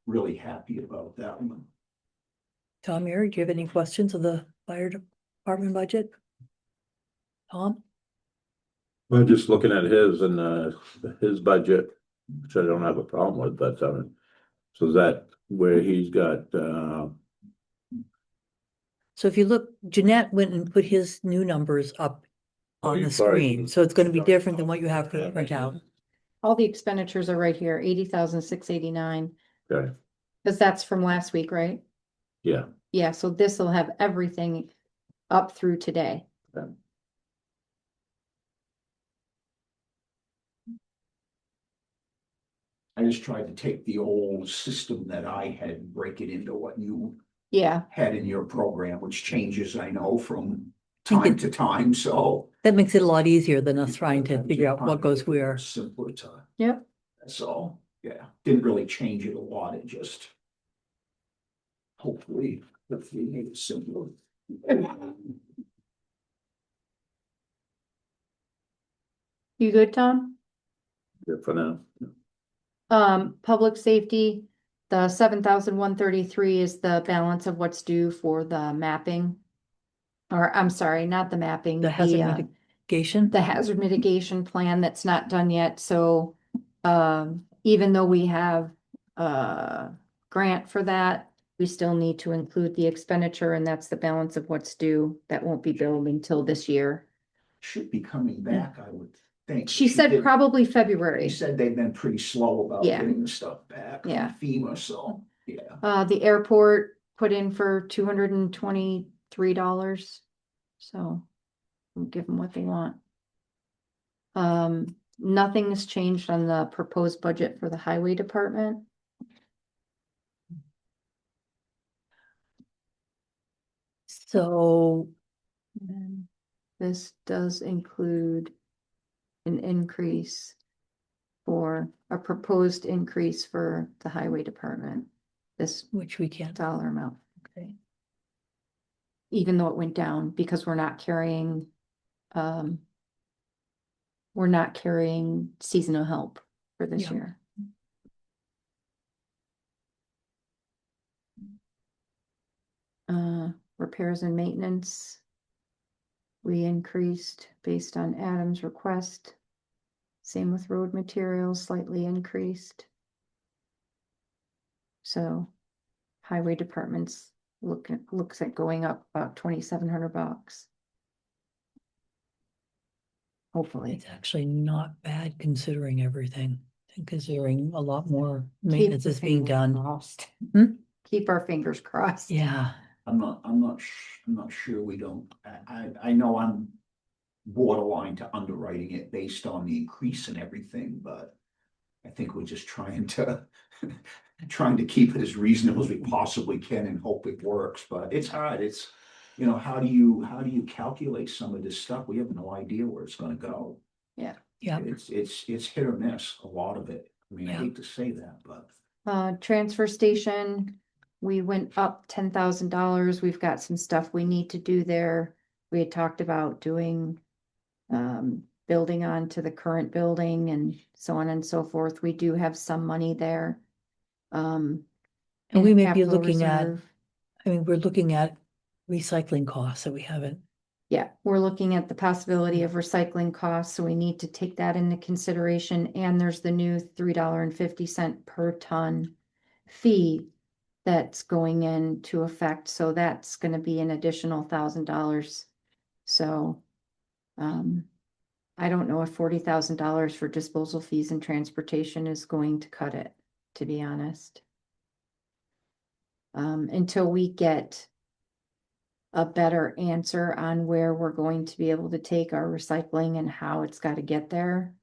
really happy about that one. Tom, Mary, do you have any questions of the fire department budget? Tom? Well, just looking at his and his budget, which I don't have a problem with, but so is that where he's got So if you look, Jeanette went and put his new numbers up on the Sorry. screen, so it's gonna be different than what you have for the printout. All the expenditures are right here, 80,689, okay, because that's from last week, right? yeah, Yeah, so this will have everything up through today. I just tried to take the old system that I had and break it into what you Yeah, had in your program, which changes, I know, from Think time it- to time, so. That makes it a lot easier than us trying to figure out what goes where. Simpler time. yep. That's all, yeah, didn't really change it a lot, it just. Hopefully made it simpler. You good, Tom? good for now. Public safety, the 7,133 is the balance of what's due for the mapping. Or, I'm sorry, not the mapping. The hazard mitigation? The hazard mitigation plan that's not done yet, so, even though we have a grant for that, we still need to include the expenditure, and that's the balance of what's due. That won't be billed until this year. Should be coming back, I would think. She said did- probably She February. said they've been pretty slow about Yeah. getting the stuff back. from Yeah. FEMA, so, yeah. The airport put in for $223, so we'll give them what they want. Nothing has changed on the proposed budget for the highway department. So And this does include an increase for a proposed increase for the highway department. This which we can't, dollar amount, okay. even though it went down because we're not carrying seasonal help for this Yeah. year. Repairs and maintenance. We increased based on Adam's request. Same with road materials, slightly increased. So highway department's looks at going up about $2,700. Hopefully. It's actually not bad considering everything, and considering a lot more Keep maintenance the is being fingers done. crossed. Hmm? Keep our fingers crossed. Yeah, I'm not sure we don't, I know I'm borderline to underwriting it based on the increase in everything, but I think we're just trying to, trying to keep it as reasonable as we possibly can and hope it works, but it's hard, it's, you know, how do you calculate some of this stuff? We have no idea where it's gonna go. yeah. It's hit or miss, a lot of it. I mean, I Yeah. hate to say that, but. Transfer station, we went up $10,000. We've got some stuff we need to do there. We had talked about doing building on to the current building and so on and so forth. We do have some money there. And we in may be capital looking at, reserve. I mean, we're looking at recycling costs that we haven't. Yeah, we're looking at the possibility of recycling costs, so we need to take that into consideration. And there's the new $3.50 per ton fee that's going into effect, so that's gonna be an additional $1,000. So, I don't know if $40,000 for disposal fees and transportation is going to cut it, to be honest. Until we get a better answer on where we're going to be able to take our recycling and how it's got to get there.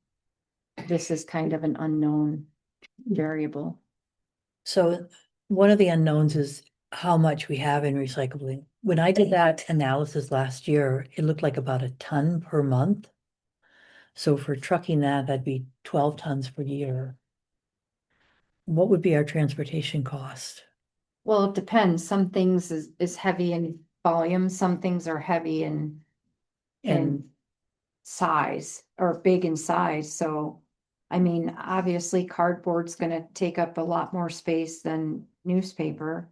This is kind of an unknown variable. So one of the unknowns is how much we have in recycling. When I did that analysis last year, it looked like about a ton per month. So for trucking that'd be 12 tons per year. What would be our transportation cost? Well, it depends. Some things is heavy in volume, some things are heavy in And size or big in size, so. I mean, obviously cardboard's gonna take up a lot more space than newspaper.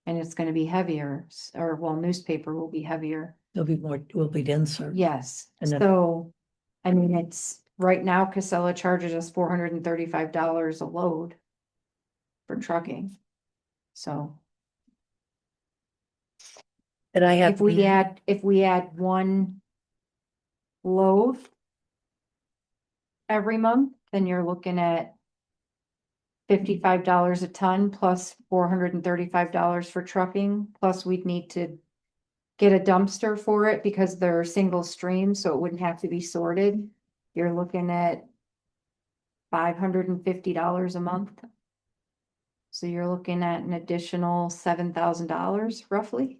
And it's gonna be heavier, or well, newspaper will be heavier. it'll be more, will be denser. Yes, And then- so, I mean, it's, right now Casella charges us $435 a load. For trucking. So And I have. if we add one. Load. Every month, then you're looking at. $55 a ton plus $435 for trucking, plus we'd need to. Get a dumpster for it because they're single stream, so it wouldn't have to be sorted. You're looking at. $550 a month. So you're looking at an additional $7,000 roughly.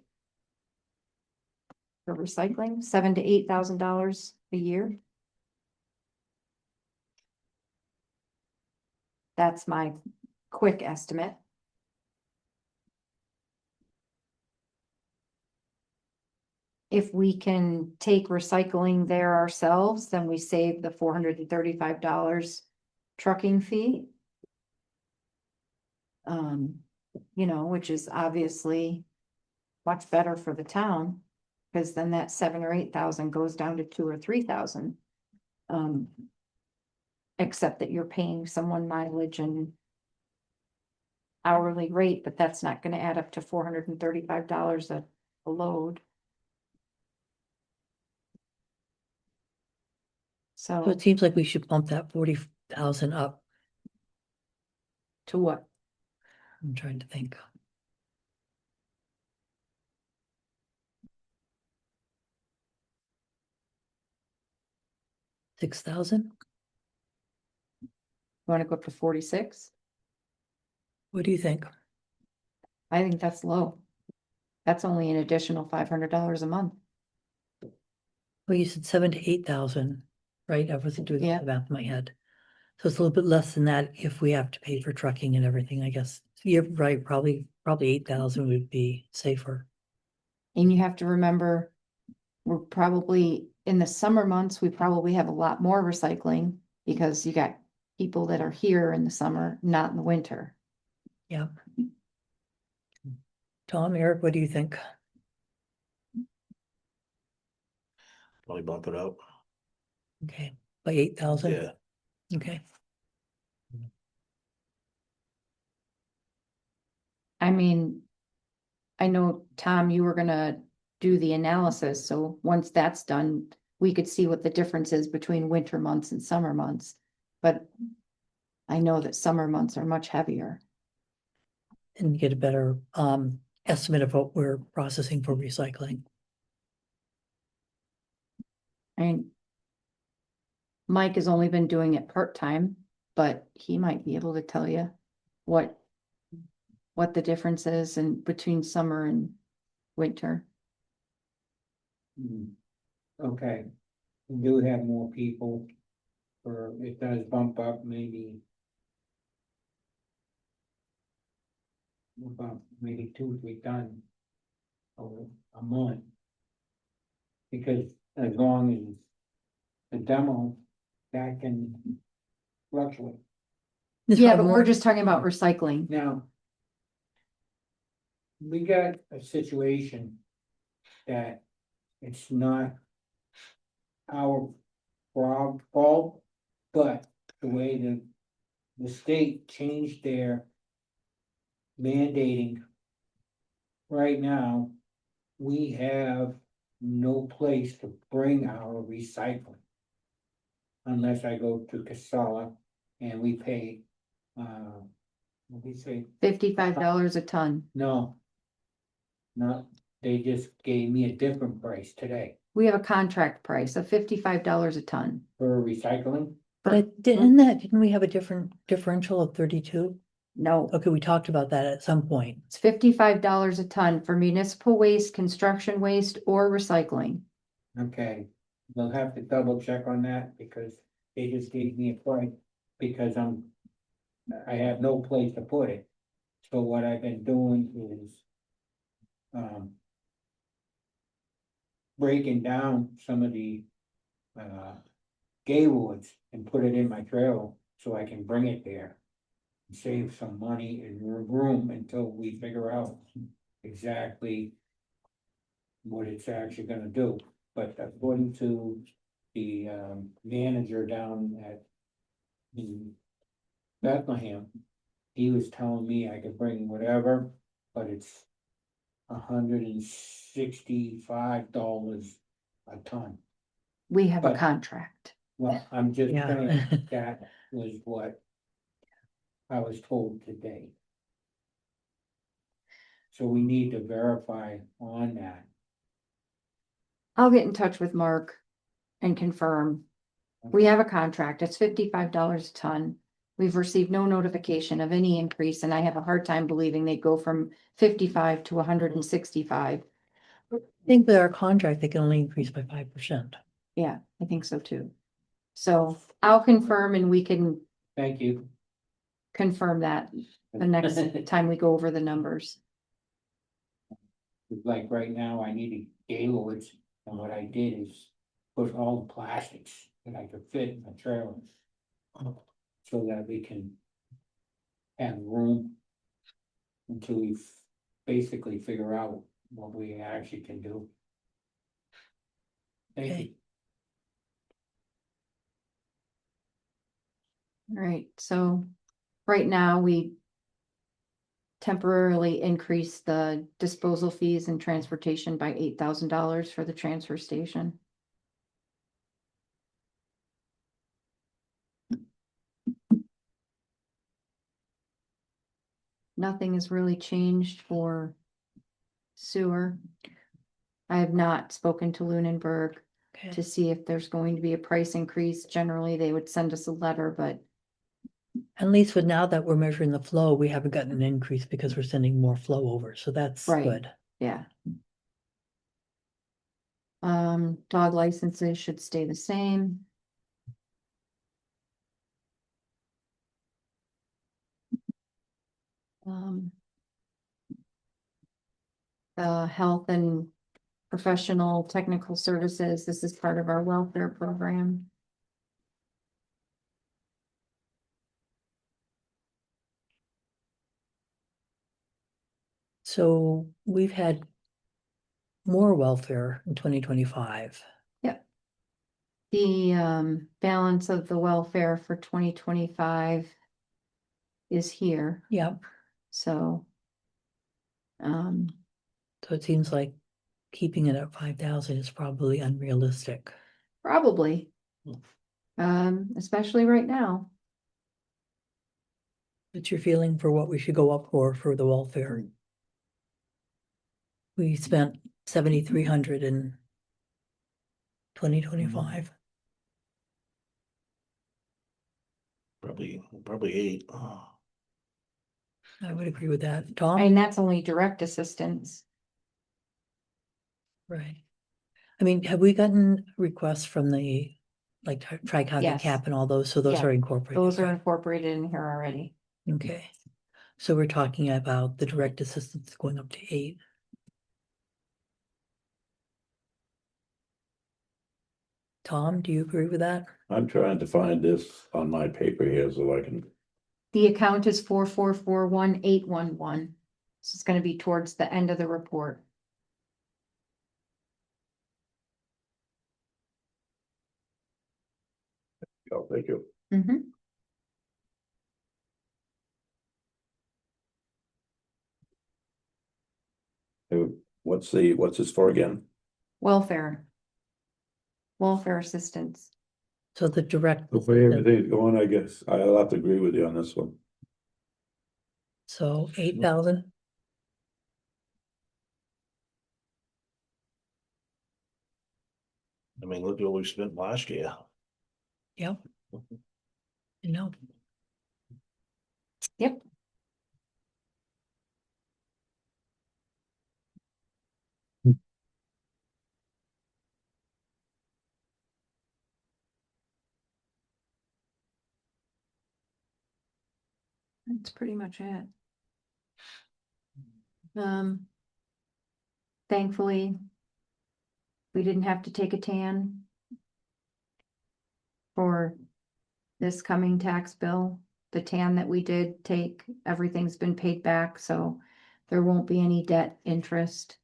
For recycling, $7,000 to $8,000 a year. That's my quick estimate. If we can take recycling there ourselves, then we save the $435 trucking fee. You know, which is obviously much better for the town, because then that 7,000 or 8,000 goes down to 2,000 or 3,000. Except that you're paying someone mileage and hourly rate, but that's not gonna add up to $435 a load. So So it seems like we should bump that 40,000 up. to what? I'm trying to think. $6,000? You wanna go up to 46? What do you think? I think that's low. That's only an additional $500 a month. Well, you said 7,000 to 8,000, right? I wasn't doing Yeah. the math in my head. So it's a little bit less than that if we have to pay for trucking and everything, I guess. You're right, probably 8,000 would be safer. And you have to remember, we're probably, in the summer months, we probably have a lot more recycling because you got people that are here in the summer, not in the winter. Yeah. Tom, Eric, what do you think? Probably bump it up. Okay, by 8,000? Yeah, Okay. I mean, I know, Tom, you were gonna do the analysis, so once that's done, we could see what the difference is between winter months and summer months. But I know that summer months are much heavier. And get a better estimate of what we're processing for recycling. And Mike has only been doing it part-time, but he might be able to tell you what the difference is in between summer and winter. Okay, we do have more people, or it does bump up maybe. About maybe 2, 3 tons over a month. Because as long as the demo, that can fluctuate. This Yeah, probably but we're won't- just talking about recycling. Now. We got a situation that it's not our fault, but the way the state changed their mandating. Right now, we have no place to bring our recycling. Unless I go to Casella and we pay, what do we say, $55 a ton. no. No, they just gave me a different price today We have a contract price of $55 a ton. for recycling. But didn't we have a different differential of 32? No, Okay, we talked about that at some point. it's $55 a ton for municipal waste, construction waste, or recycling. Okay, we'll have to double check on that because they just gave me a price because I have no place to put it. So what I've been doing is breaking down some of the gay woods and put it in my trailer so I can bring it there. Save some money and room until we figure out exactly what it's actually gonna do. But according to the manager down at in Bethlehem, he was telling me I could bring whatever, but it's $165 a ton. We have a But- contract. Well, I'm just Yeah. saying that was what I was told today. So we need to verify on that. I'll get in touch with Mark and confirm. We have a contract. It's $55 a ton. We've received no notification of any increase, and I have a hard time believing they go from 55 to 165. I think with our contract, they can only increase by 5%. Yeah, I think so too. So I'll confirm and we can Thank you. confirm that the next time we go over the numbers. Like right now, I needed Gaylords, and what I did is put all the plastics that I could fit in the trailer. So that we can have room until we basically figure out what we actually can do. Thank you. Okay. All right, so right now we temporarily increased the disposal fees and transportation by $8,000 for the transfer station. Nothing has really changed for sewer. I have not spoken to Lunenburg Okay. to see if there's going to be a price increase. Generally, they would send us a letter, but At least with now that we're measuring the flow, we haven't gotten an increase because we're sending more flow over, so that's Right. good. yeah. Dog licenses should stay the same. Health and professional technical services, this is part of our welfare program. So we've had more welfare in 2025. The balance of the welfare for 2025 is here, Yep. so So it seems like keeping it at 5,000 is probably unrealistic. Probably. Especially right now. What's your feeling for what we should go up for the welfare? We spent 7,300 in 2025. Probably 8. I would agree with that. And Tom? that's only direct assistance. Right. I mean, have we gotten requests from the, like, Tri-County Yes. Cap and all those, so those Yeah, are incorporated? Those are right? incorporated in here already. Okay, so we're talking about the direct assistance going up to 8. Tom, do you agree with that? I'm trying to find this on my paper here so I can, The account is 4441811. So it's gonna be towards the end of the report. oh, thank you. Mhm. What's this for again? Welfare. Welfare assistance. So the direct, The way everything's going, I guess I'll have to agree with you on this one. so 8,000, I mean, look at what we spent last year. yep. You know, Yep. That's pretty much it. Thankfully. We didn't have to take a tan. For this coming tax bill, the tan that we did take, everything's been paid back, so. There won't be any debt interest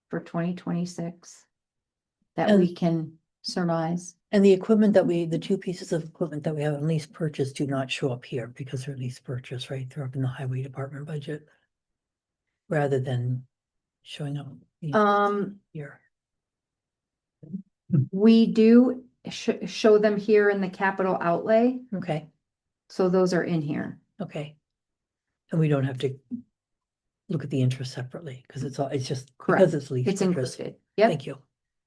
for 2026. That we And- can surmise. and the equipment that the 2 pieces of equipment that we have at lease purchase do not show up here because they're lease purchase, right? They're up in the highway department budget. Rather than showing up here. We do show them here in the capital outlay, Okay, so those are in here. okay. And we don't have to look at the interest separately, because it's just, Correct. because it's lease It's purchase. included. Yep. Thank you.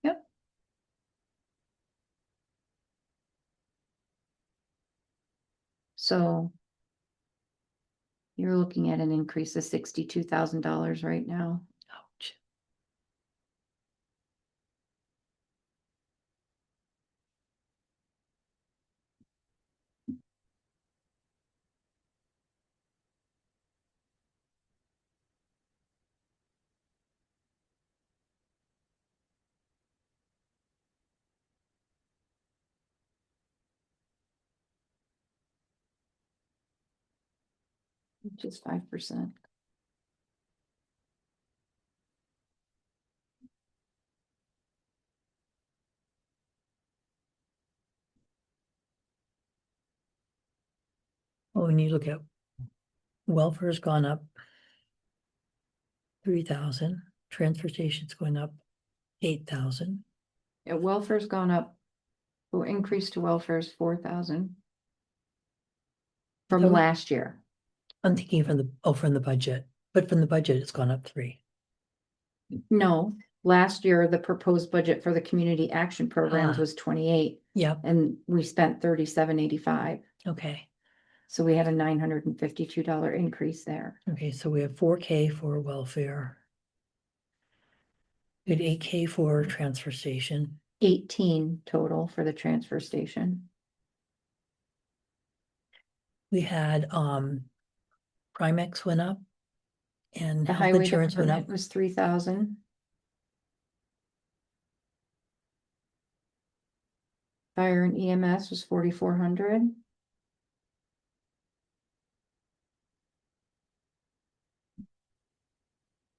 Yep. So. You're looking at an increase of $62,000 right now. Ouch. Which is 5%. Well, when you look at welfare's gone up 3,000, transfer station's going up 8,000. Yeah, welfare's gone up. The increase to welfare is 4,000. From So- last year. I'm thinking from the budget, but from the budget, it's gone up 3. No, last year, the proposed budget for the community action programs Ah. was 28, Yep, and we spent 3785. okay, So we had a $952 increase there. okay, so we have 4K for welfare. We had 8K for transfer station. 18 total for the transfer station. We had, Primex went up. And The health highway insurance went department up. was 3,000. Fire and EMS was 4,400.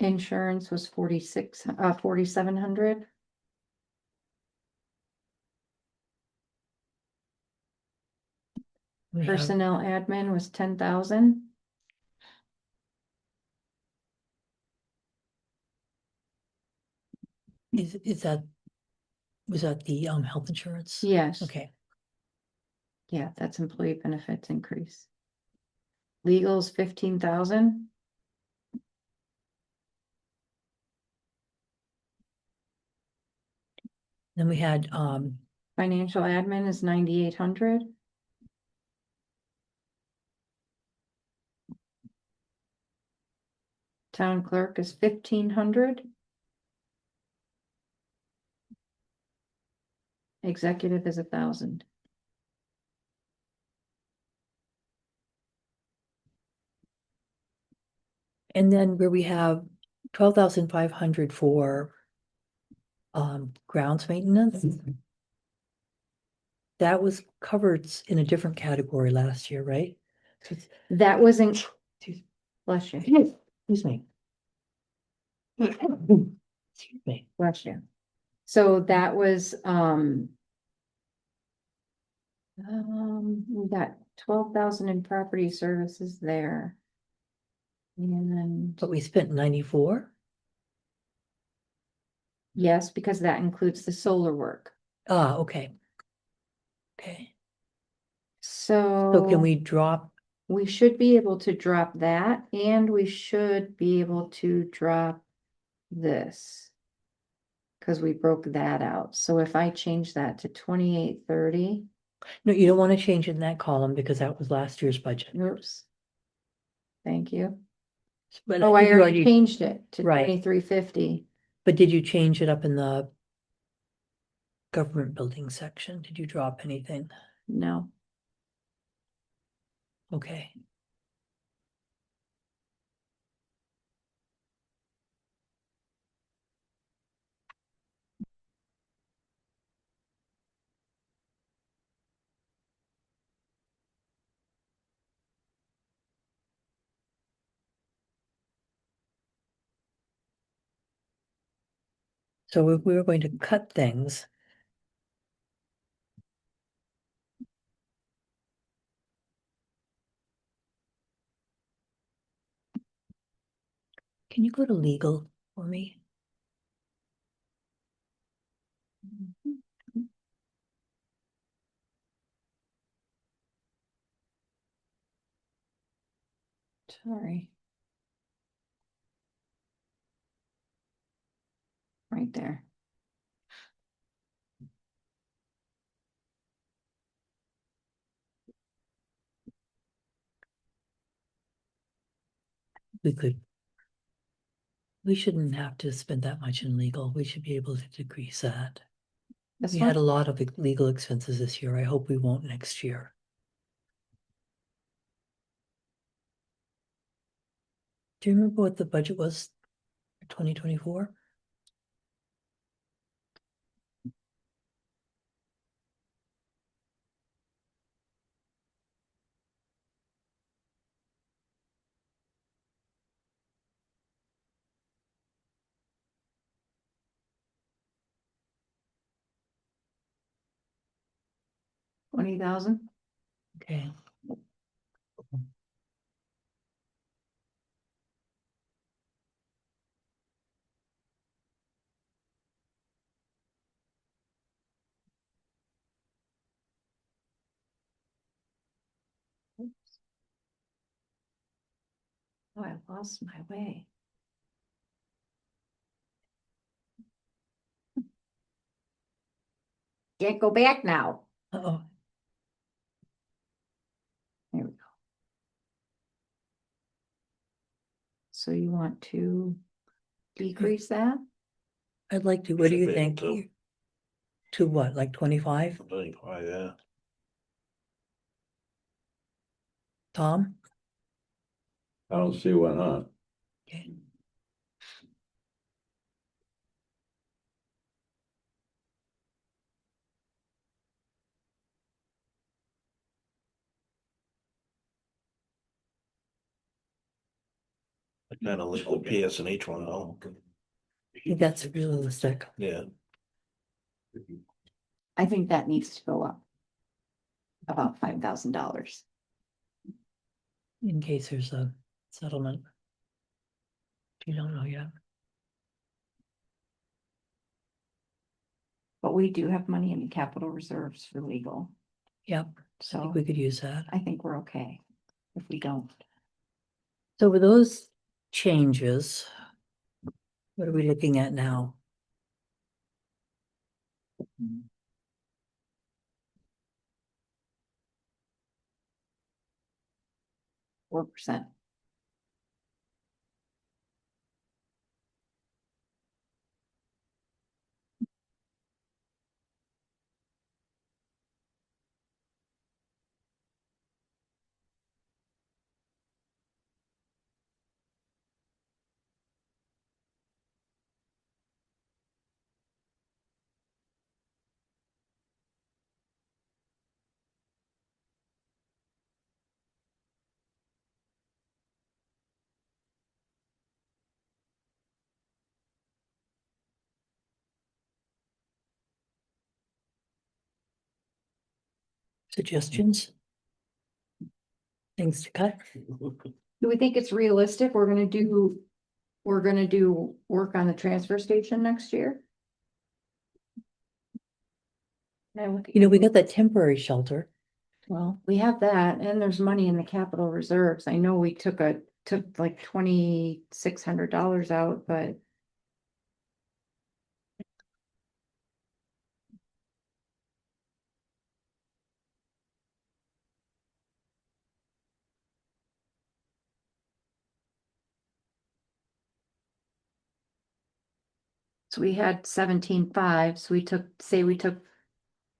Insurance was 4,700. We have, Personnel admin was 10,000. Is that, was that the health insurance? Yes. Okay, Yeah, that's employee benefits increase. Legal's 15,000. then we had Financial admin is 9,800. Town clerk is 1,500. Executive is 1,000. and then where we have 12,500 for grounds maintenance. That was covered in a different category last year, right? So it's- That wasn't, Excuse bless you, excuse me. Excuse me. bless you. So that was, we got 12,000 in property services there. And then, But we spent 94. yes, because that includes the solar work. Ah, okay. Okay, So. so can we drop, We should be able to drop that, and we should be able to drop this. Cause we broke that out. So if I change that to 2830, no, you don't want to change it in that column because that was last year's budget. oops. Thank you. But Oh, I think you already changed it to Right. 2350. But did you change it up in the government building section? Did you drop anything? No, Okay, so if we were going to cut things. Can you go to legal for me? sorry. Right there. We could. We shouldn't have to spend that much in legal. We should be able to decrease that. This We had a one, lot of legal expenses this year. I hope we won't next year. Do you remember what the budget was for 2024? $20,000. Okay, Oh, I lost my way. Can't go back now. uh-oh, There we go. So you want to decrease that? I'd like to, what do Should you be able think? to. To what, like 25, Yeah, Tom? I don't see why not. Okay, I kind of like the PSNH one though. I think that's realistic. Yeah, I think that needs to go up. About $5,000. In case there's a settlement. You don't know yet. But we do have money in the capital reserves for legal, Yep, I so think we could use that. I think we're okay if we don't. So with those changes, what are we looking at now? 4%. Suggestions? Things to cut? Do we think it's realistic? We're gonna do work on the transfer station next year? You know, we got that temporary shelter. Well, we have that and there's money in the capital reserves. I know we took like $2,600 out, but. So we had 17,500, so we took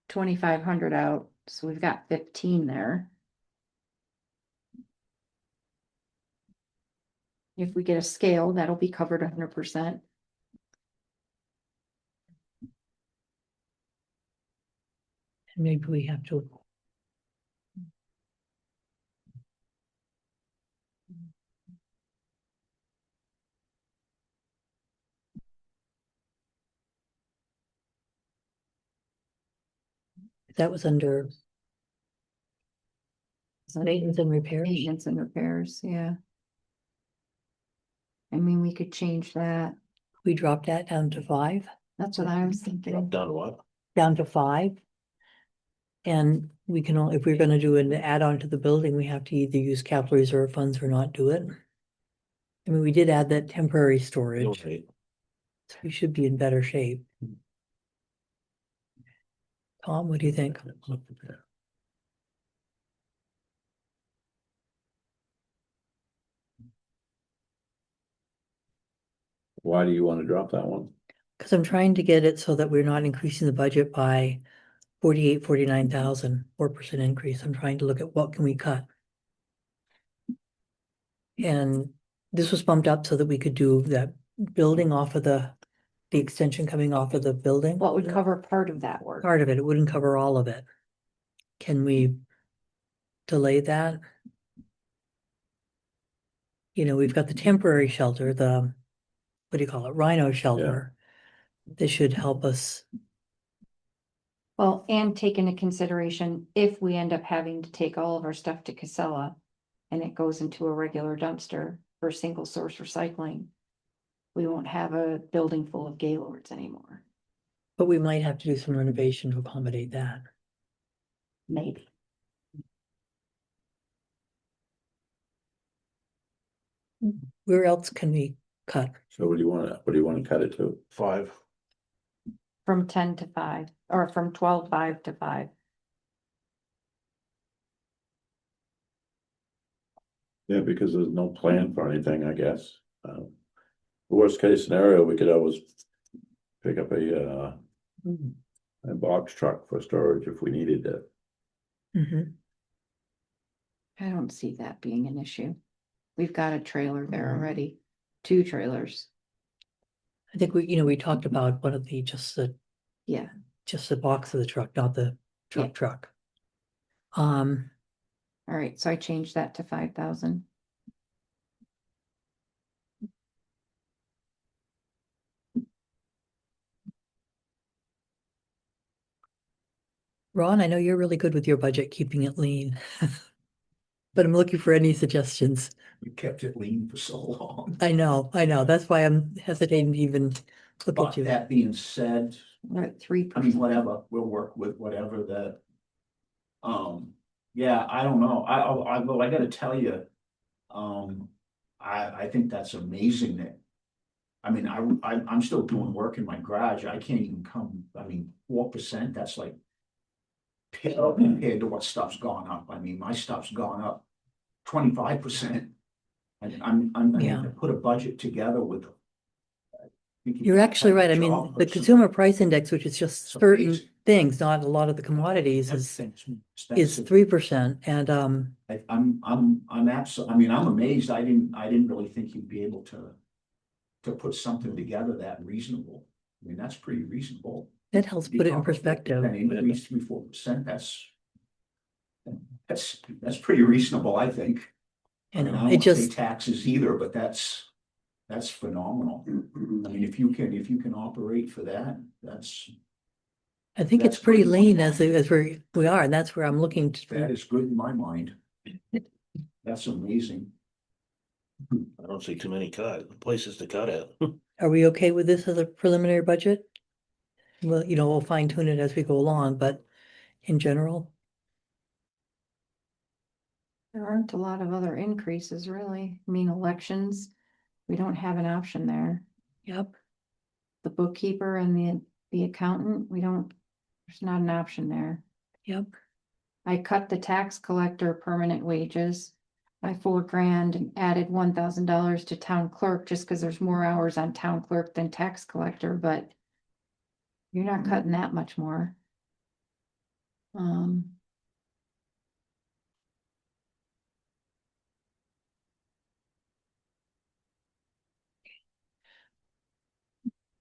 2,500 out, so we've got 15 there. If we get a scale, that'll be covered 100%. And maybe we have to. That was under maintenance and repairs. Maintenance and repairs, yeah. I mean, we could change that. We dropped that down to 5, That's what I was Drop thinking. down to what? down to 5. And we can, if we're gonna do an add-on to the building, we have to either use capital reserve funds or not do it. I mean, we did add that temporary storage, Okay. so we should be in better shape. Tom, what do you think? Why do you want to drop that one? Because I'm trying to get it so that we're not increasing the budget by 49,000, 4% increase. I'm trying to look at what can we cut. And this was bumped up so that we could do that building off of the extension coming off of the building. What would cover part of that work? Part of it, it wouldn't cover all of it. Can we delay that? You know, we've got the temporary shelter, the, what do you call it, Rhino shelter. This should help us. Well, and take into consideration if we end up having to take all of our stuff to Casella and it goes into a regular dumpster for single source recycling, we won't have a building full of Gaylords anymore, But we might have to do some renovation to accommodate that. maybe. Where else can we cut? So what do you want to cut it to? 5. From 10 to 5, or from 12,500 to 5. Yeah, because there's no plan for anything, I guess. Worst case scenario, we could always pick up a box truck for storage if we needed it. Mhm. I don't see that being an issue. We've got a trailer there already, 2 trailers. I think we talked about one of the, Yeah, just the box of the truck, not the Yeah. truck. all right, so I changed that to 5,000. Ron, I know you're really good with your budget, keeping it lean. But I'm looking for any suggestions. You kept it lean for so long. I know, that's why I'm hesitating to even look But at you. that being said, We're at 3%. I mean, whatever, we'll work with whatever that. Yeah, I don't know, well, I gotta tell you, I think that's amazing that. I mean, I'm still doing work in my garage, I can't even come, I mean, 4%, that's like. Compared to what stuff's gone up, I mean, my stuff's gone up 25%. And I'm gonna have to put a budget together with. You're actually right. I mean, the consumer price index, which is just certain amazing. things, not a lot of the commodities, is Expensive. 3%. And I'm absolutely, I mean, I'm amazed, I didn't really think you'd be able to. To put something together that reasonable, I mean, that's pretty reasonable. it helps put it in perspective. An increase 3-4%, that's pretty reasonable, I think. I You mean, I know, don't it wanna say just, taxes either, but that's phenomenal. I mean, if you can operate for that, that's, I think it's that's pretty good. lean as we are, and that's where I'm looking that to. is good in my mind. That's amazing. I don't see too many places to cut at. Are we okay with this as a preliminary budget? Well, we'll fine tune it as we go along, but in general, There aren't a lot of other increases, really. I mean, elections, we don't have an option there. yep, The bookkeeper and the accountant, there's not an option there. yep. I cut the tax collector permanent wages by $4,000 and added $1,000 to town clerk, just because there's more hours on town clerk than tax collector, but you're not cutting that much more.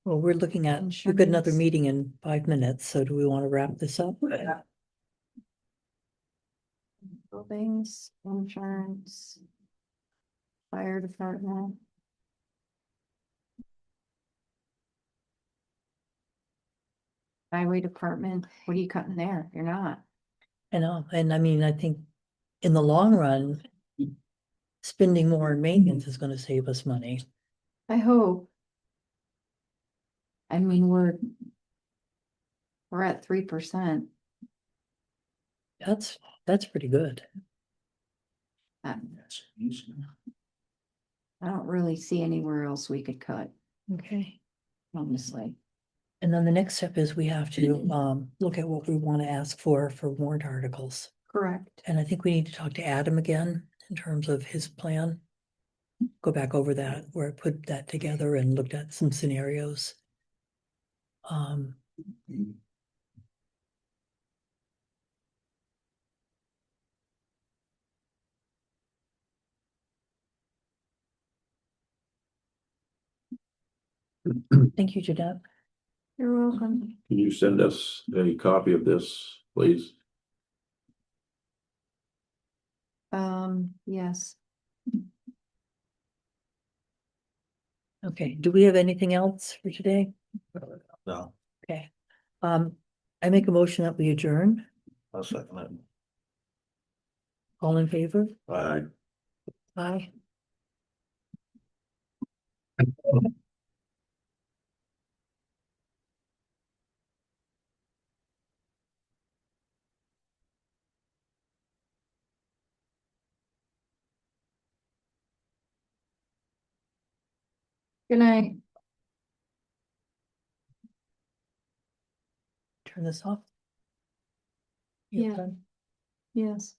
Well, we're looking at, we've got another Insurance. meeting in 5 minutes, so do we want to wrap this up? Buildings, insurance. Fire department. Highway department, what are you cutting there? You're not. I know, and I mean, I think in the long run, spending more in maintenance is gonna save us money. I hope. I mean, we're at 3%. That's pretty good. That's amazing. I don't really see anywhere else we could cut, Okay. honestly. And then the next step is we have to look at what we want to ask for warrant articles. Correct. And I think we need to talk to Adam again in terms of his plan. Go back over that, where I put that together and looked at some scenarios. Thank you, Jeanette. You're welcome. Can you send us a copy of this, please? Yes. Okay, do we have anything else for today? No, Okay. I make a motion that we adjourn. I'll second it. All in favor? Aye. Aye. Good night. Turn this off. You're Yeah. done? Yes.